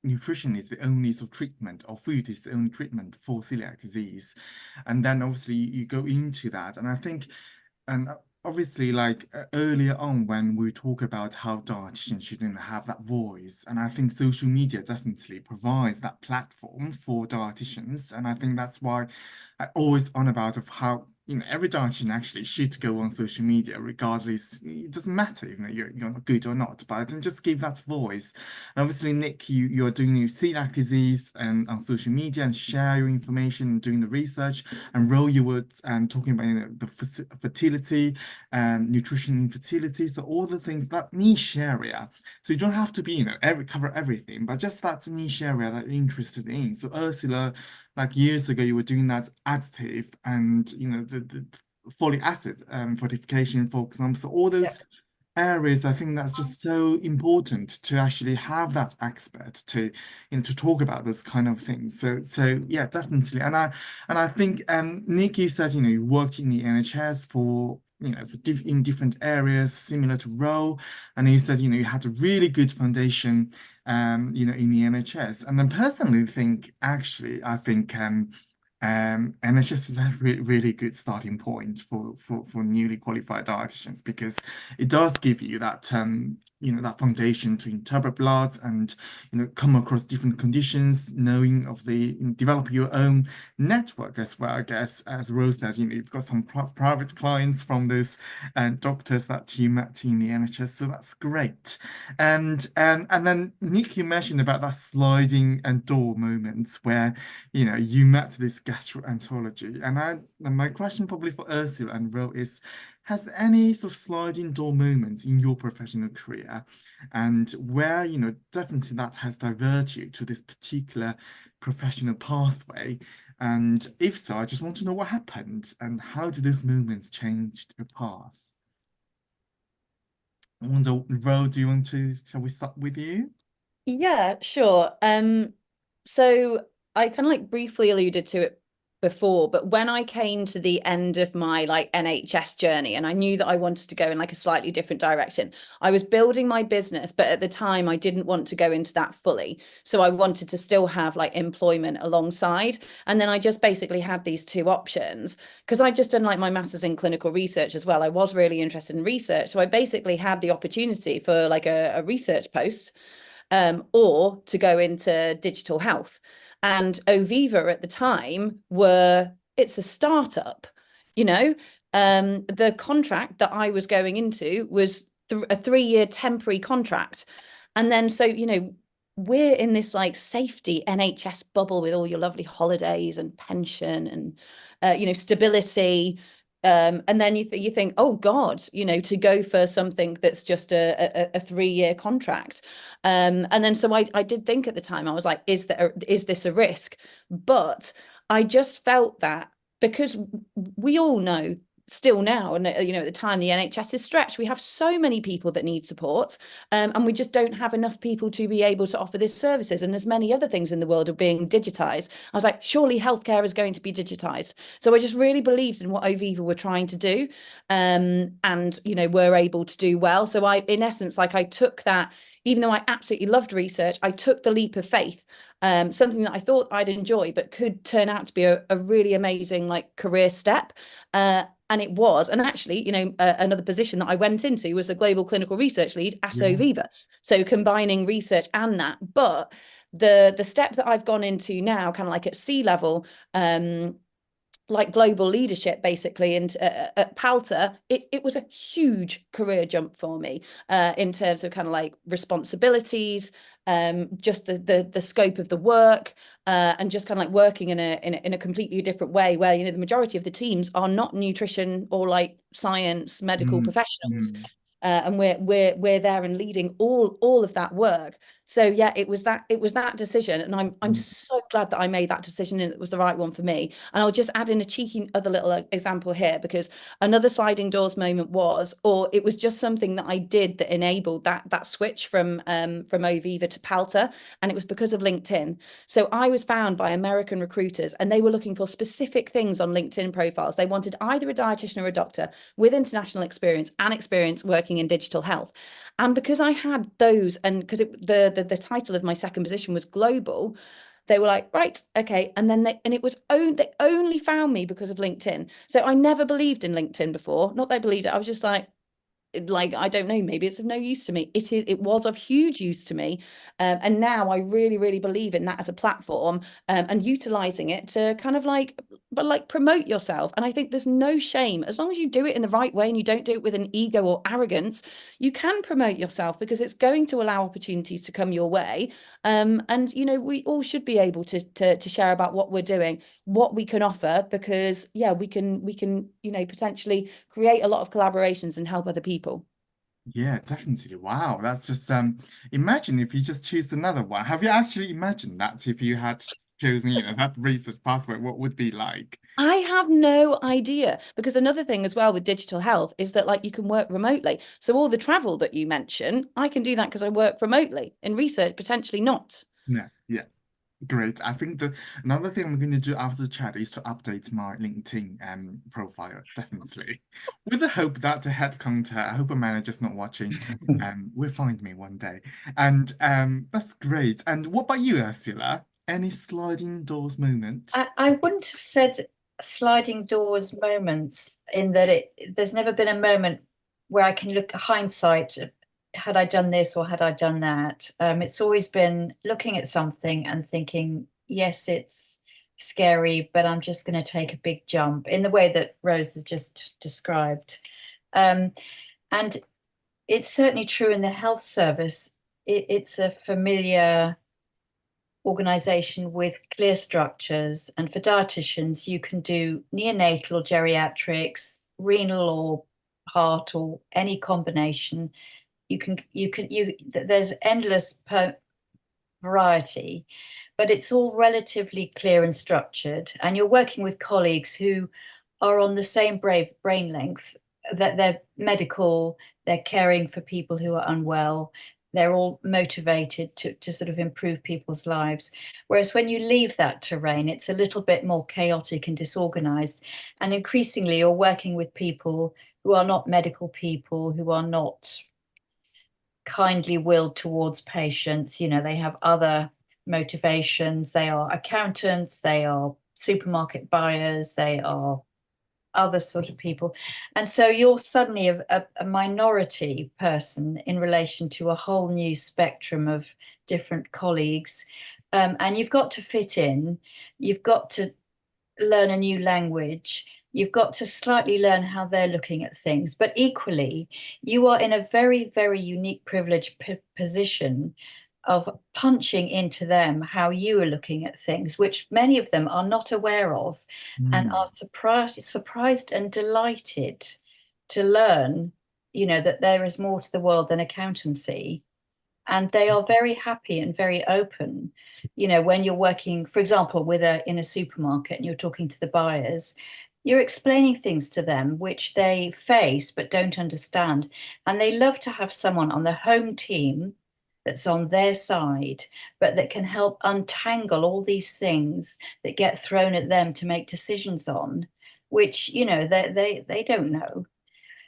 nutrition is the only sort of treatment, or food is the only treatment for celiac disease. And then obviously you go into that. And I think, and obviously, like earlier on when we talk about how dietitians shouldn't have that voice, and I think social media definitely provides that platform for dietitians. And I think that's why I always on about of how every dietitian actually should go on social media, regardless. It doesn't matter, you're not good or not, but then just give that voice. And obviously, Nick, you're doing your celiac disease on social media and share your information and doing the research. And Ro, you were talking about the fertility and nutrition in fertility. So all the things, that niche area. So you don't have to be, cover everything, but just that niche area that you're interested in. So Ursula, like years ago, you were doing that additive and the folic acid fortification, for example. So all those areas, I think that's just so important to actually have that expert to to talk about those kind of things. So yeah, definitely. And I think Nick, you said you worked in the NHS for in different areas similar to Ro, and you said you had a really good foundation in the NHS. And then personally think actually I think NHS is a really good starting point for newly qualified dietitians, because it does give you that that foundation to interpret blood and come across different conditions, knowing of develop your own network as well. I guess as Rose said, you've got some private clients from those doctors that you met in the NHS, so that's great. And then Nick, you mentioned about that sliding and door moments where you met this gastroenterology, and my question probably for Ursula and Ro is, has any sort of sliding door moments in your professional career, and where definitely that has diverged you to this particular professional pathway? And if so, I just want to know what happened and how did those moments change your path? I wonder, Ro, shall we start with you? Yeah, sure. So I kind of like briefly alluded to it before, but when I came to the end of my like NHS journey and I knew that I wanted to go in like a slightly different direction, I was building my business, but at the time I didn't want to go into that fully. So I wanted to still have like employment alongside. And then I just basically had these two options because I just done like my master's in clinical research as well. I was really interested in research. So I basically had the opportunity for like a research post or to go into digital health. And Oviva at the time it's a startup, you know. The contract that I was going into was a 3-year temporary contract. And then, so, you know, we're in this like safety NHS bubble with all your lovely holidays and pension and, you know, stability. And then you think, oh God, you know, to go for something that's just a 3-year contract. And then so I did think at the time, I was like, is this a risk? But I just felt that because we all know still now, and you know, at the time the NHS is stretched, we have so many people that need support, and we just don't have enough people to be able to offer these services. And as many other things in the world are being digitized, I was like, surely healthcare is going to be digitized. So I just really believed in what Oviva were trying to do, and you know, were able to do well. So I, in essence, like I took that, even though I absolutely loved research, I took the leap of faith, something that I thought I'd enjoy, but could turn out to be a really amazing like career step. And it was, and actually, you know, another position that I went into was a global clinical research lead at Oviva. So combining research and that, but the step that I've gone into now, kind of like at C-level, like global leadership basically, and at Palter, it was a huge career jump for me, in terms of kind of like responsibilities, just the scope of the work, and just kind of like working in a completely different way, where, you know, the majority of the teams are not nutrition or like science medical professionals. And we're there and leading all of that work. So yeah, it was that decision, and I'm so glad that I made that decision and it was the right one for me. And I'll just add in a cheeky other little example here, because another sliding doors moment was, or it was just something that I did that enabled that switch from Oviva to Palter, and it was because of LinkedIn. So I was found by American recruiters, and they were looking for specific things on LinkedIn profiles. They wanted either a dietitian or a doctor with international experience and experience working in digital health. And because I had those, and because the title of my second position was global, they were like, right, okay. And then they only found me because of LinkedIn. So I never believed in LinkedIn before. Not that I believed it. I was just like, I don't know, maybe it's of no use to me. It was of huge use to me, and now I really believe in that as a platform, and utilizing it to kind of like, but like promote yourself. And I think there's no shame, as long as you do it in the right way and you don't do it with an ego or arrogance, you can promote yourself, because it's going to allow opportunities to come your way. And you know, we all should be able to share about what we're doing, what we can offer, because yeah, we can, you know, potentially create a lot of collaborations and help other people. Yeah, definitely. Wow, that's just imagine if you just choose another one. Have you actually imagined that if you had chosen, you know, that research pathway, what would be like? I have no idea, because another thing as well with digital health is that like you can work remotely. So all the travel that you mention, I can do that because I work remotely. In research, potentially not. Yeah, yeah. Great. I think the another thing I'm going to do after the chat is to update my LinkedIn profile, definitely. With the hope that the headhunter, I hope a manager's not watching, will find me one day. And that's great. And what about you, Ursula? Any sliding doors moment? I wouldn't have said sliding doors moments, in that there's never been a moment where I can look at hindsight, had I done this or had I done that. It's always been looking at something and thinking, yes, it's scary, but I'm just going to take a big jump, in the way that Rose has just described. And it's certainly true in the health service. It's a familiar organization with clear structures, and for dietitians you can do neonatal or geriatrics, renal or heart, or any combination. There's endless variety, but it's all relatively clear and structured, and you're working with colleagues who are on the same brain length, that they're medical, they're caring for people who are unwell, They're all motivated to sort of improve people's lives. Whereas when you leave that terrain, it's a little bit more chaotic and disorganized. And increasingly, you're working with people who are not medical people, who are not kindly willed towards patients. You know, they have other motivations. They are accountants, they are supermarket buyers, they are other sort of people. And so you're suddenly a minority person in relation to a whole new spectrum of different colleagues. And you've got to fit in, you've got to learn a new language, you've got to slightly learn how they're looking at things. But equally, you are in a very, very unique, privileged position of punching into them how you are looking at things, which many of them are not aware of, and are surprised and delighted to learn, you know, that there is more to the world than accountancy. And they are very happy and very open. You know, when you're working, for example, in a supermarket and you're talking to the buyers, you're explaining things to them which they face but don't understand. And they love to have someone on the home team that's on their side, but that can help untangle all these things that get thrown at them to make decisions on, which, you know, they don't know.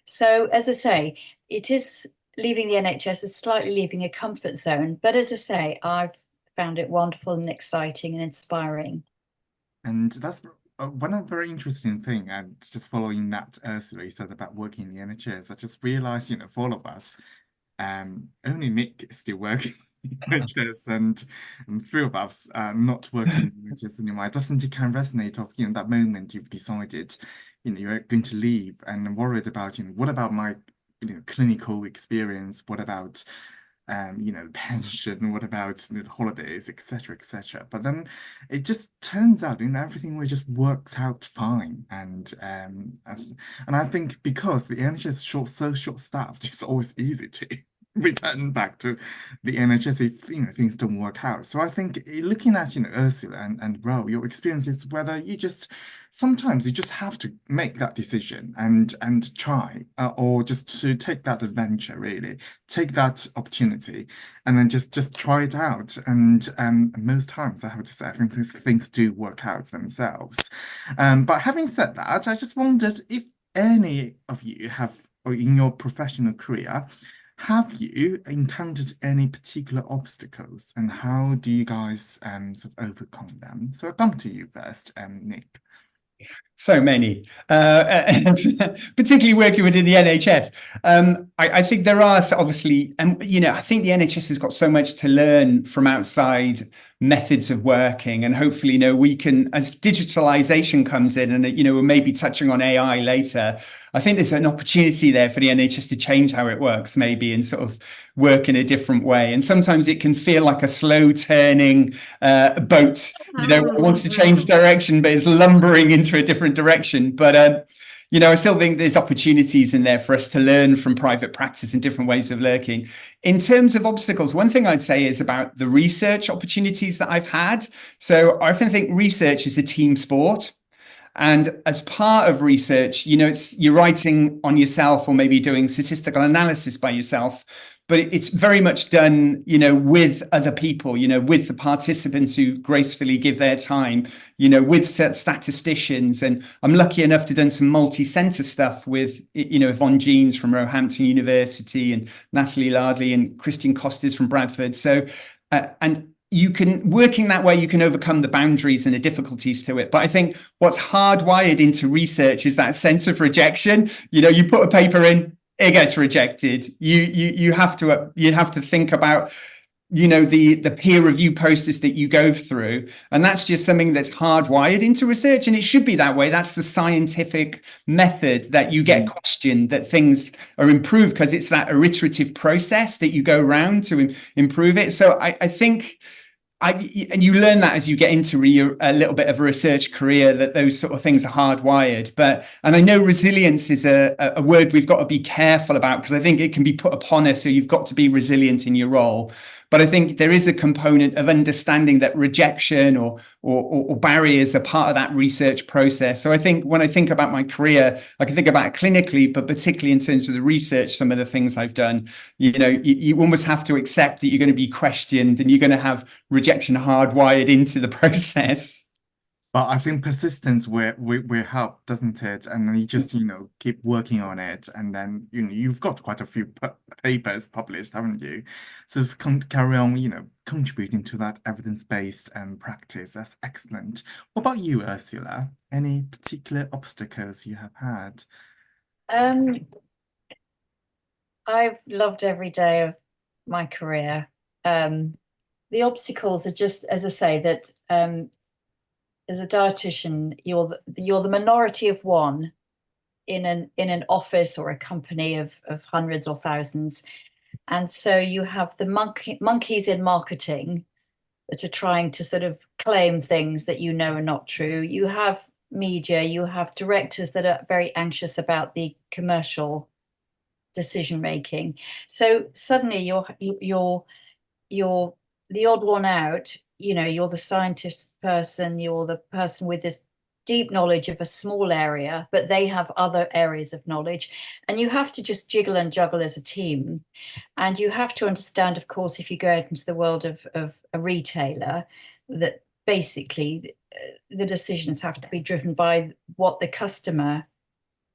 So, as I say, it is leaving the NHS is slightly leaving a comfort zone. But as I say, I've found it wonderful and exciting and inspiring. And that's one very interesting thing. And just following that Ursula said about working in the NHS, I just realized, you know, for all of us, only Nick is still working in the NHS, and three of us are not working in the NHS anymore. I definitely can resonate of, you know, that moment you've decided, you know, you're going to leave and worried about, you know, what about my, you know, clinical experience? What about, you know, pension? What about, you know, holidays, etc., etc. But then it just turns out, you know, everything will just works out fine. And I think because the NHS is so short-staffed, it's always easy to return back to the NHS if, you know, things don't work out. So I think looking at, you know, Ursula and Ro, your experiences, whether you just sometimes you just have to make that decision and try, or just to take that adventure, really take that opportunity, and then just try it out. And most times I have to say, I think things do work out themselves. But having said that, I just wondered if any of you have, or in your professional career, have you encountered any particular obstacles, and how do you guys sort of overcome them? So I'll come to you first, Nick. So many, particularly working within the NHS. I think there are obviously, and you know, I think the NHS has got so much to learn from outside methods of working, and hopefully, you know, we can, as digitalization comes in, and you know, we're maybe touching on AI later. I think there's an opportunity there for the NHS to change how it works, maybe, and sort of work in a different way. And sometimes it can feel like a slow turning boat, you know, it wants to change direction, but it's lumbering into a different direction. But you know, I still think there's opportunities in there for us to learn from private practice and different ways of working. In terms of obstacles, one thing I'd say is about the research opportunities that I've had. So I often think research is a team sport. And as part of research, you know, you're writing on yourself, or maybe doing statistical analysis by yourself, but it's very much done, you know, with other people, you know, with the participants who gracefully give their time, you know, with statisticians. And I'm lucky enough to have done some multi-center stuff with, you know, Yvonne Jeans from Roehampton University, and Natalie Lardley and Christian Costes from Bradford. So, and you can, working that way, you can overcome the boundaries and the difficulties to it. But I think what's hardwired into research is that sense of rejection. You know, you put a paper in, it gets rejected. You have to think about, you know, the peer review process that you go through, and that's just something that's hardwired into research, and it should be that way. That's the scientific method, that you get questioned, that things are improved, because it's that iterative process that you go around to improve it. So I think. And you learn that as you get into a little bit of a research career, that those sort of things are hardwired. And I know resilience is a word we've got to be careful about, because I think it can be put upon us. So you've got to be resilient in your role. But I think there is a component of understanding that rejection or barriers are part of that research process. So I think when I think about my career, I can think about it clinically, but particularly in terms of the research, some of the things I've done, you almost have to accept that you're going to be questioned and you're going to have rejection hardwired into the process. But I think persistence will help, doesn't it? And then you just, keep working on it. And then, you've got quite a few papers published, haven't you? So if you carry on, contributing to that evidence-based practice. That's excellent. What about you, Ursula? Any particular obstacles you have had? I've loved every day of my career. The obstacles are just, as I say, that as a dietitian, you're the minority of one in an office or a company of hundreds or thousands, and so you have the monkeys in marketing that are trying to sort of claim things that are not true. You have media, you have directors that are very anxious about the commercial decision making. So suddenly you're the odd one out. You're the scientist person, you're the person with this deep knowledge of a small area, but they have other areas of knowledge, and you have to just jiggle and juggle as a team. And you have to understand, of course, if you go out into the world of a retailer, that basically the decisions have to be driven by what the customer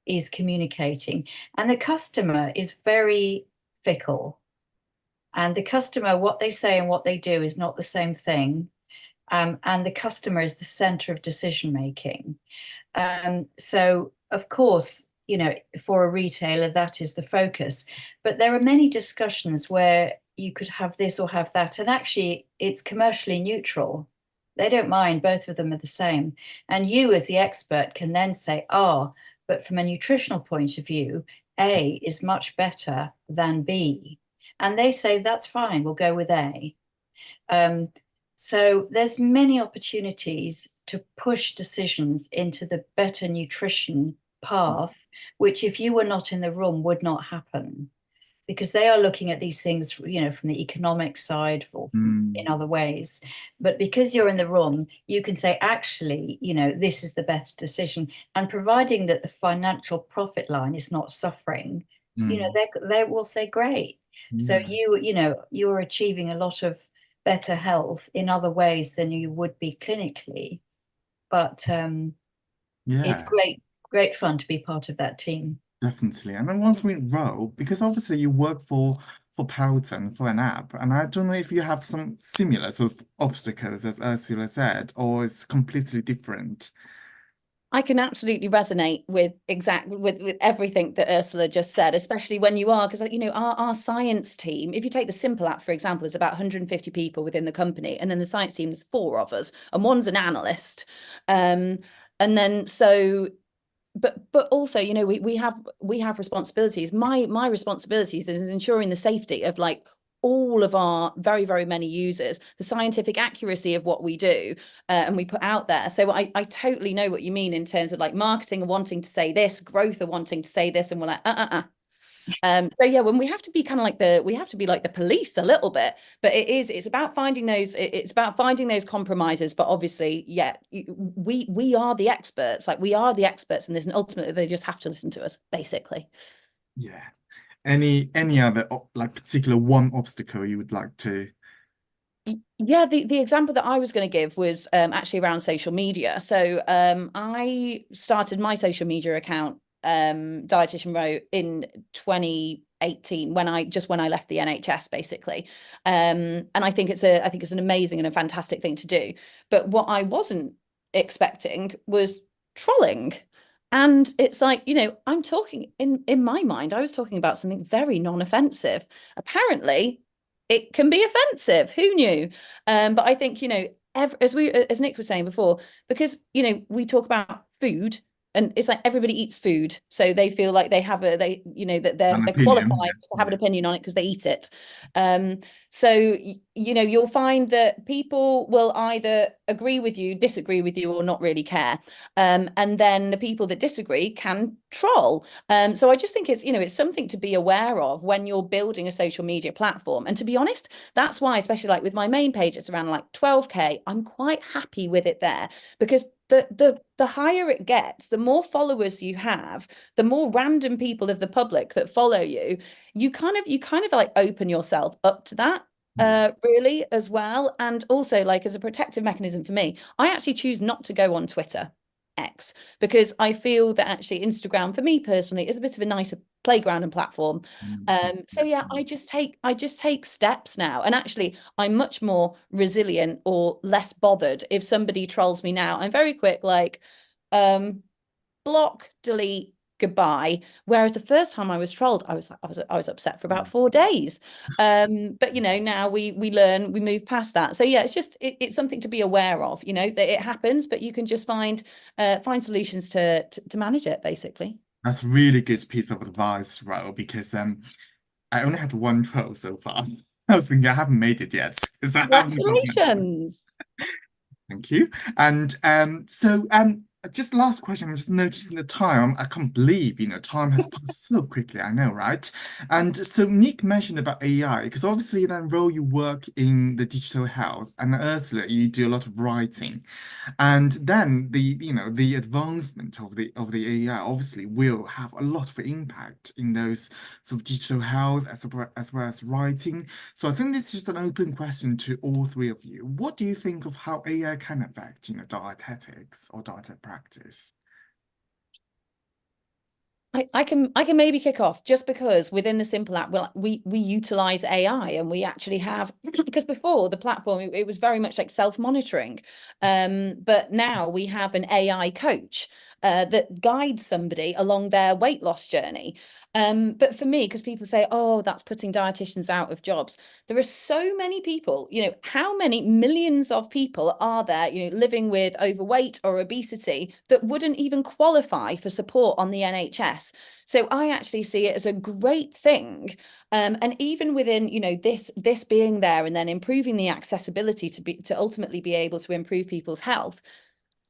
is communicating, and the customer is very fickle. And the customer, what they say and what they do is not the same thing. And the customer is the center of decision making. So, of course, for a retailer, that is the focus. But there are many discussions where you could have this or have that. And actually, it's commercially neutral. They don't mind. Both of them are the same. And you, as the expert, can then say, but from a nutritional point of view, A is much better than B. And they say, that's fine, we'll go with A. So there's many opportunities to push decisions into the better nutrition path, which if you were not in the room would not happen, because they are looking at these things, from the economic side or in other ways. But because you're in the room, you can say, actually, this is the better decision. And providing that the financial profit line is not suffering, they will say, great. So you're achieving a lot of better health in other ways than you would be clinically. But it's great fun to be part of that team. Definitely. And then once we enroll, because obviously you work for Powton, for an app, and I don't know if you have some similar sort of obstacles, as Ursula said, or it's completely different. I can absolutely resonate with everything that Ursula just said, especially when you are, because our science team, if you take the Simple app, for example, is about 150 people within the company, and then the science team is 4 of us, and one's an analyst. And then but also, we have responsibilities. My responsibilities is ensuring the safety of all of our very, very many users, the scientific accuracy of what we do and we put out there. So I totally know what you mean in terms of marketing and wanting to say this, growth and wanting to say this, and we're like, So yeah, when we have to be kind of we have to be like the police a little bit, but it's about finding those compromises. But obviously, yeah, we are the experts, we are the experts in this, and ultimately they just have to listen to us, basically. Yeah. Any other particular one obstacle you would like to? Yeah, the example that I was going to give was actually around social media. So I started my social media account, Dietitian Row, in 2018 when I left the NHS, basically. And I think it's an amazing and a fantastic thing to do. But what I wasn't expecting was trolling. And it's I'm talking in my mind, I was talking about something very non-offensive. Apparently, it can be offensive. Who knew? But I think, as Nick was saying before, because, we talk about food and it's like everybody eats food, so they feel like they have that they're qualified to have an opinion on it because they eat it. So you'll find that people will either agree with you, disagree with you, or not really care. And then the people that disagree can troll. So I just think it's something to be aware of when you're building a social media platform. And to be honest, that's why, especially like with my main page, it's around like 12K. I'm quite happy with it there, because the higher it gets, the more followers you have, the more random people of the public that follow you, you kind of like open yourself up to that really as well. And also, like, as a protective mechanism for me, I actually choose not to go on Twitter X, because I feel that actually Instagram for me personally is a bit of a nicer playground and platform. So yeah, I just take steps now, and actually I'm much more resilient or less bothered if somebody trolls me now. I'm very quick, like block, delete, goodbye. Whereas the first time I was trolled, I was upset for about 4 days. But now we learn, we move past that. So yeah, it's something to be aware of, that it happens, but you can just find solutions to manage it, basically. That's a really good piece of advice, Ro, because I only had one troll so far. I was thinking I haven't made it yet because I haven't got much. Congratulations. Thank you. And just last question, I'm just noticing the time. I can't believe, time has passed so quickly. I know, right? And so Nick mentioned about AI, because obviously then, Ro, you work in the digital health, and Ursula, you do a lot of writing. And then the advancement of the AI obviously will have a lot of impact in those sort of digital health as well as writing. So I think this is just an open question to all three of you. What do you think of how AI can affect, dietetics or diet practice? I can maybe kick off, just because within the Simple app, we utilize AI, and we actually have, because before the platform, it was very much like self-monitoring, but now we have an AI coach that guides somebody along their weight loss journey. But for me, because people say, oh, that's putting dietitians out of jobs, there are so many people, how many millions of people are there, living with overweight or obesity that wouldn't even qualify for support on the NHS. So I actually see it as a great thing. And even within, this being there and then improving the accessibility to ultimately be able to improve people's health,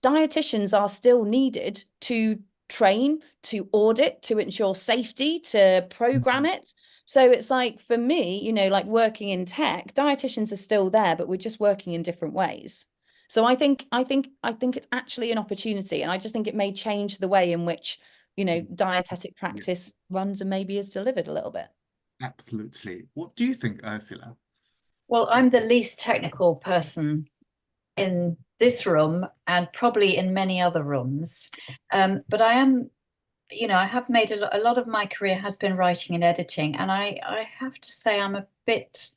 dietitians are still needed to train, to audit, to ensure safety, to program it. So it's like, for me, like working in tech, dietitians are still there, but we're just working in different ways. So I think it's actually an opportunity, and I just think it may change the way in which, dietetic practice runs and maybe is delivered a little bit. Absolutely. What do you think, Ursula? Well, I'm the least technical person in this room, and probably in many other rooms. But I am, I have made a lot of my career has been writing and editing. And I have to say I'm a bit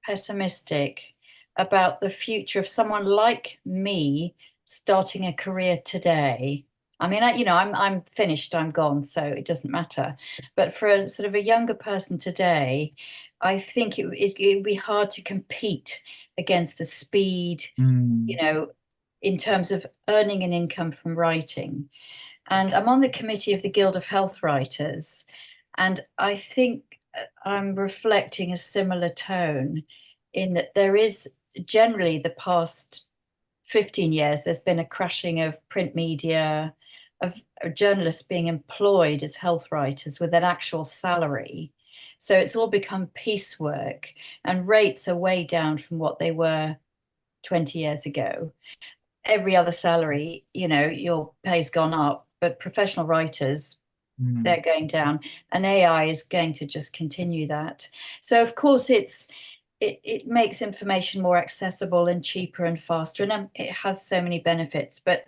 pessimistic about the future of someone like me starting a career today. I mean, I'm finished, I'm gone, so it doesn't matter. But for a sort of a younger person today, I think it would be hard to compete against the speed, in terms of earning an income from writing. And I'm on the committee of the Guild of Health Writers, and I think I'm reflecting a similar tone, in that there is generally, the past 15 years, there's been a crashing of print media, of journalists being employed as health writers with an actual salary. So it's all become piecework, and rates are way down from what they were 20 years ago. Every other salary, your pay's gone up, but professional writers, they're going down, and AI is going to just continue that. So of course it makes information more accessible and cheaper and faster, and it has so many benefits. But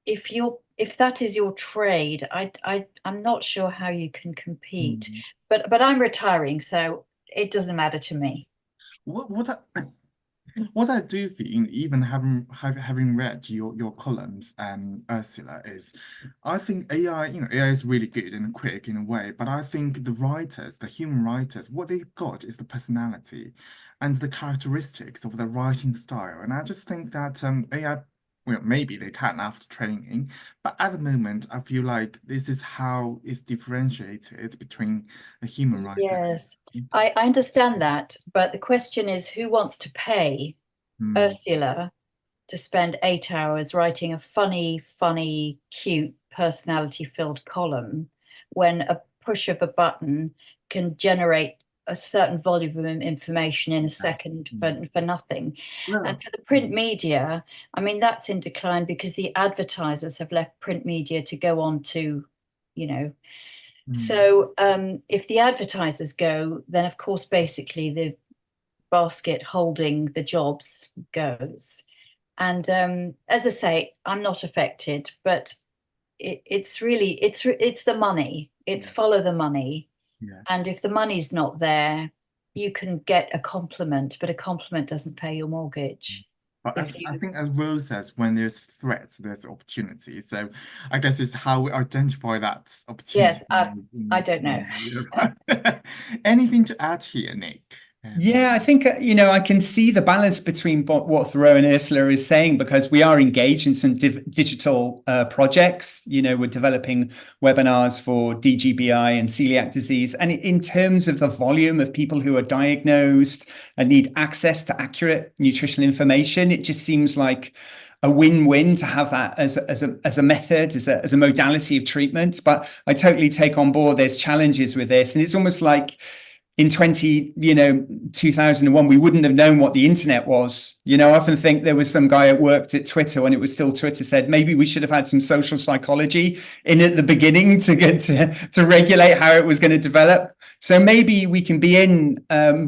if that is your trade, I'm not sure how you can compete. But I'm retiring, so it doesn't matter to me. What I do think, even having read your columns, Ursula, is I think AI, AI is really good and quick in a way, but I think the writers, the human writers, what they've got is the personality and the characteristics of the writing style. And I just think that AI well, maybe they can after training, but at the moment, I feel like this is how it's differentiated between the human rights. Yes, I understand that, but the question is, who wants to pay Ursula to spend 8 hours writing a funny, cute, personality-filled column when a push of a button can generate a certain volume of information in a second for nothing? Well, And for the print media, I mean, that's in decline because the advertisers have left print media to go on to, you know. So if the advertisers go, then of course, basically the basket holding the jobs goes. And as I say, I'm not affected, but it's really it's the money. It's follow the money. yeah. And if the money's not there, you can get a compliment, but a compliment doesn't pay your mortgage. But If as I you, think as Rose says, when there's threats, there's opportunity. So I guess it's how we identify that opportunity. yes, I don't know. Anything to add here, Nick? Yeah, I think, I can see the balance between what Thoreau and Ursula is saying, because we are engaged in some digital projects. We're developing webinars for DGBI and celiac disease. And in terms of the volume of people who are diagnosed and need access to accurate nutritional information, it just seems like a win-win to have that as a method, as a modality of treatment. But I totally take on board there's challenges with this. And it's almost like, in 2001, we wouldn't have known what the internet was. I often think there was some guy that worked at Twitter when it was still Twitter, said maybe we should have had some social psychology in at the beginning to get to regulate how it was going to develop. So maybe we can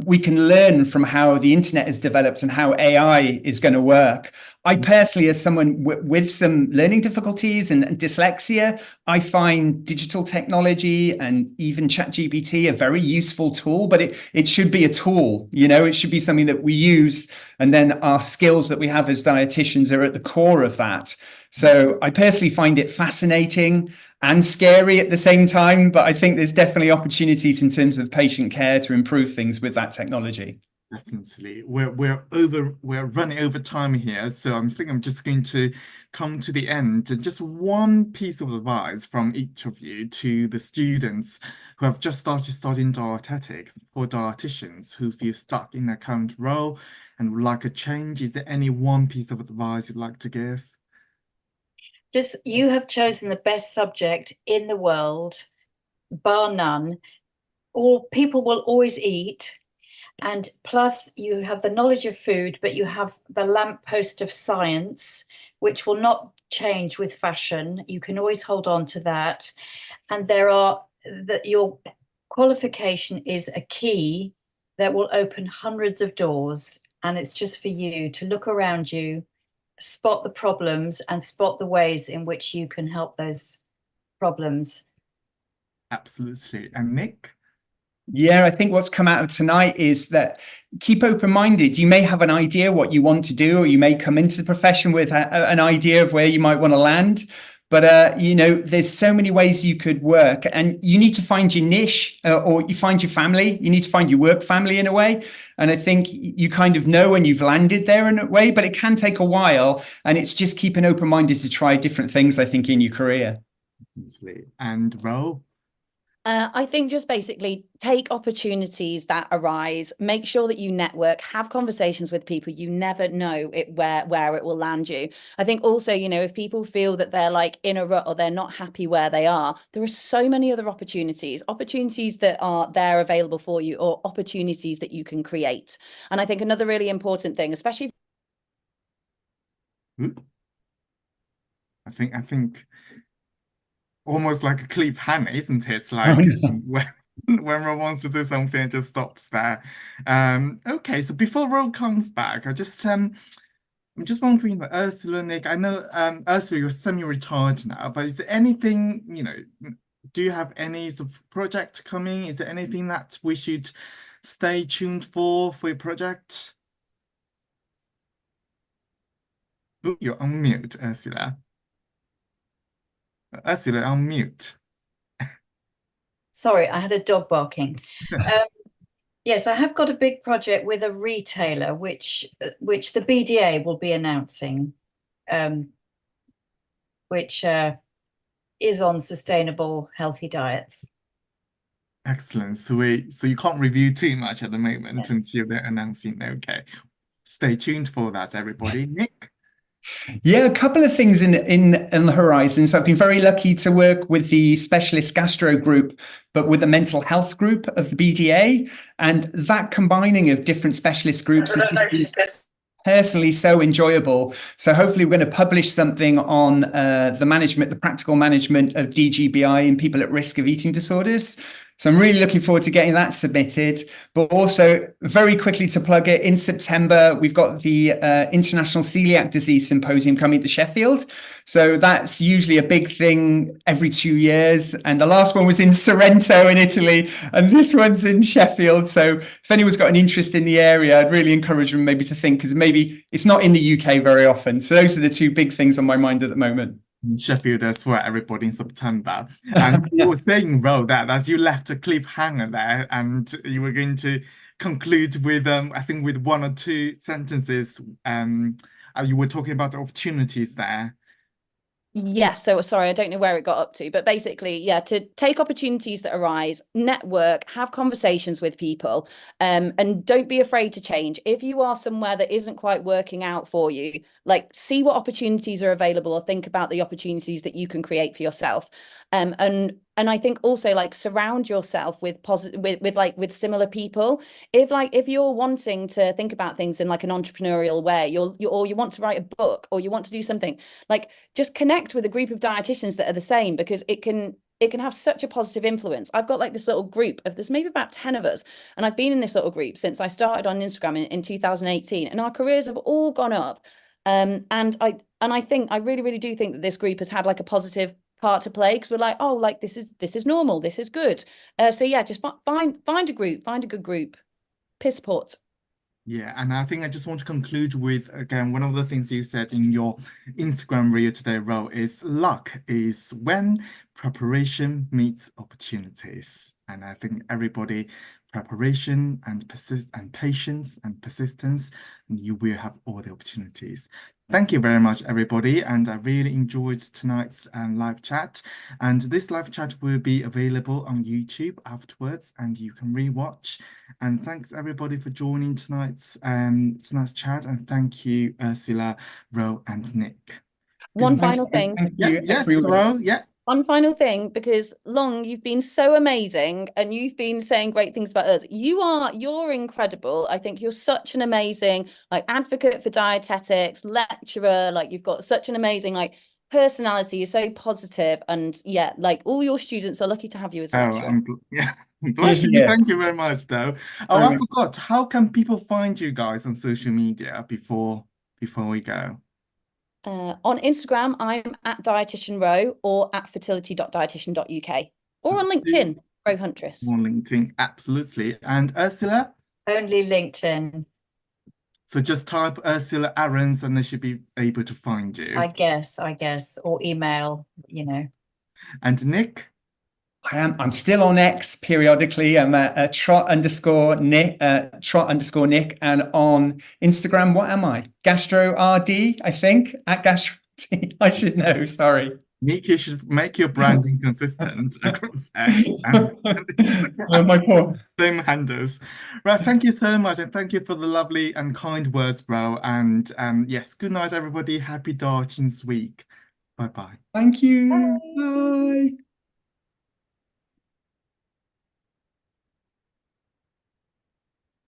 we can learn from how the internet has developed and how AI is going to work. I personally, as someone with some learning difficulties and dyslexia, I find digital technology and even ChatGPT a very useful tool, but it should be a tool. It should be something that we use, and then our skills that we have as dietitians are at the core of that. So I personally find it fascinating and scary at the same time, but I think there's definitely opportunities in terms of patient care to improve things with that technology. Definitely. We're running over time here, so I'm just going to come to the end. And just one piece of advice from each of you to the students who have just started studying dietetics, or dietitians who feel stuck in their current role and would like a change. Is there any one piece of advice you'd like to give? Just, you have chosen the best subject in the world, bar none. All people will always eat. And plus you have the knowledge of food, but you have the lamppost of science, which will not change with fashion. You can always hold on to that. And your qualification is a key that will open hundreds of doors. And it's just for you to look around you, spot the problems and spot the ways in which you can help those problems. Absolutely. And Nick? Yeah, I think what's come out of tonight is that keep open-minded. You may have an idea what you want to do, or you may come into the profession with an idea of where you might want to land. But, there's so many ways you could work, and you need to find your niche, or you find your family. You need to find your work family in a way. And I think you kind of know when you've landed there in a way, but it can take a while. And it's just keeping open-minded to try different things, I think, in your career. Definitely. And Ro? I think just basically take opportunities that arise, make sure that you network, have conversations with people. You never know where it will land you. I think also, if people feel that they're like in a rut or they're not happy where they are, there are so many other opportunities that are there available for you, or opportunities that you can create. And I think another really important thing, especially I think almost like a cliffhanger, isn't it? It's like when Ro wants to do something, it just stops there. Okay, so before Ro comes back, I'm just wondering about Ursula, Nick. I know Ursula, you're semi-retired now, but is there anything, do you have any sort of project coming? Is there anything that we should stay tuned for your project? Ooh, you're on mute, Ursula. Ursula, on mute. Sorry, I had a dog barking. Yes, I have got a big project with a retailer, which the BDA will be announcing. which is on sustainable, healthy diets. Excellent. So you can't review too much at the moment Yes. until they're announcing. Okay. Stay tuned for that, everybody. Nick? Yeah, a couple of things in the horizon. So I've been very lucky to work with the specialist gastro group, but with the mental health group of the BDA, and that combining of different specialist groups is personally so enjoyable. So hopefully we're going to publish something on the practical management of DGBI in people at risk of eating disorders. So I'm really looking forward to getting that submitted, but also very quickly to plug it, in September, we've got the International Celiac Disease Symposium coming to Sheffield. So that's usually a big thing every 2 years. And the last one was in Sorrento in Italy, and this one's in Sheffield. So if anyone's got an interest in the area, I'd really encourage them maybe to think, because maybe it's not in the UK very often. So those are the two big things on my mind at the moment. Sheffield as well, everybody in September. And you were saying, Ro, that you left a cliffhanger there and you were going to conclude with, I think with 1 or 2 sentences. You were talking about the opportunities there. Yes, so sorry, I don't know where it got up to, but basically, yeah, to take opportunities that arise, network, have conversations with people, and don't be afraid to change. If you are somewhere that isn't quite working out for you, like see what opportunities are available, or think about the opportunities that you can create for yourself. And I think also, like, surround yourself with positive, with similar people. If you're wanting to think about things in like an entrepreneurial way, or you want to write a book, or you want to do something, like, just connect with a group of dietitians that are the same, because it can have such a positive influence. I've got like this little group of, there's maybe about 10 of us, and I've been in this little group since I started on Instagram in 2018, and our careers have all gone up. And I think, I really, really do think that this group has had like a positive part to play, because we're like, oh, like this is normal, this is good. So yeah, just find a group, find a good group, peer support. Yeah, and I think I just want to conclude with, again, one of the things you said in your Instagram reel today, Ro, is luck is when preparation meets opportunities. And I think everybody, preparation and patience and persistence, you will have all the opportunities. Thank you very much, everybody. And I really enjoyed tonight's live chat. And this live chat will be available on YouTube afterwards, and you can rewatch. And thanks everybody for joining tonight's chat. And thank you, Ursula, Ro, and Nick. One final thing. Thank Yeah, you, yes, everyone. Ro, yeah. One final thing, because Long, you've been so amazing and you've been saying great things about us. You're incredible. I think you're such an amazing like advocate for dietetics, lecturer. Like, you've got such an amazing like personality. You're so positive, and yeah, like all your students are lucky to have you as a Oh, lecturer. yeah. Bless you. Yeah. Thank you very much, though. Oh, I forgot. How can people find you guys on social media before we go? On Instagram, I'm at Dietitian Row, or at fertility.dietitian.uk, or on LinkedIn, Row Huntriss. On LinkedIn, absolutely. And Ursula? Only LinkedIn. So just type Ursula Arens and they should be able to find you. I guess, or email, And Nick? I'm still on X periodically. I'm at Trott_Nick, Trott_Nick, and on Instagram, what am I? Gastro RD, I think, at Gastro. I should know. Sorry. Nick, you should make your branding consistent across X and Oh, my poor. same handles. Right, thank you so much, and thank you for the lovely and kind words, bro. And yes, good night, everybody. Happy Dietitians Week. Bye-bye. Thank you. Bye. Bye.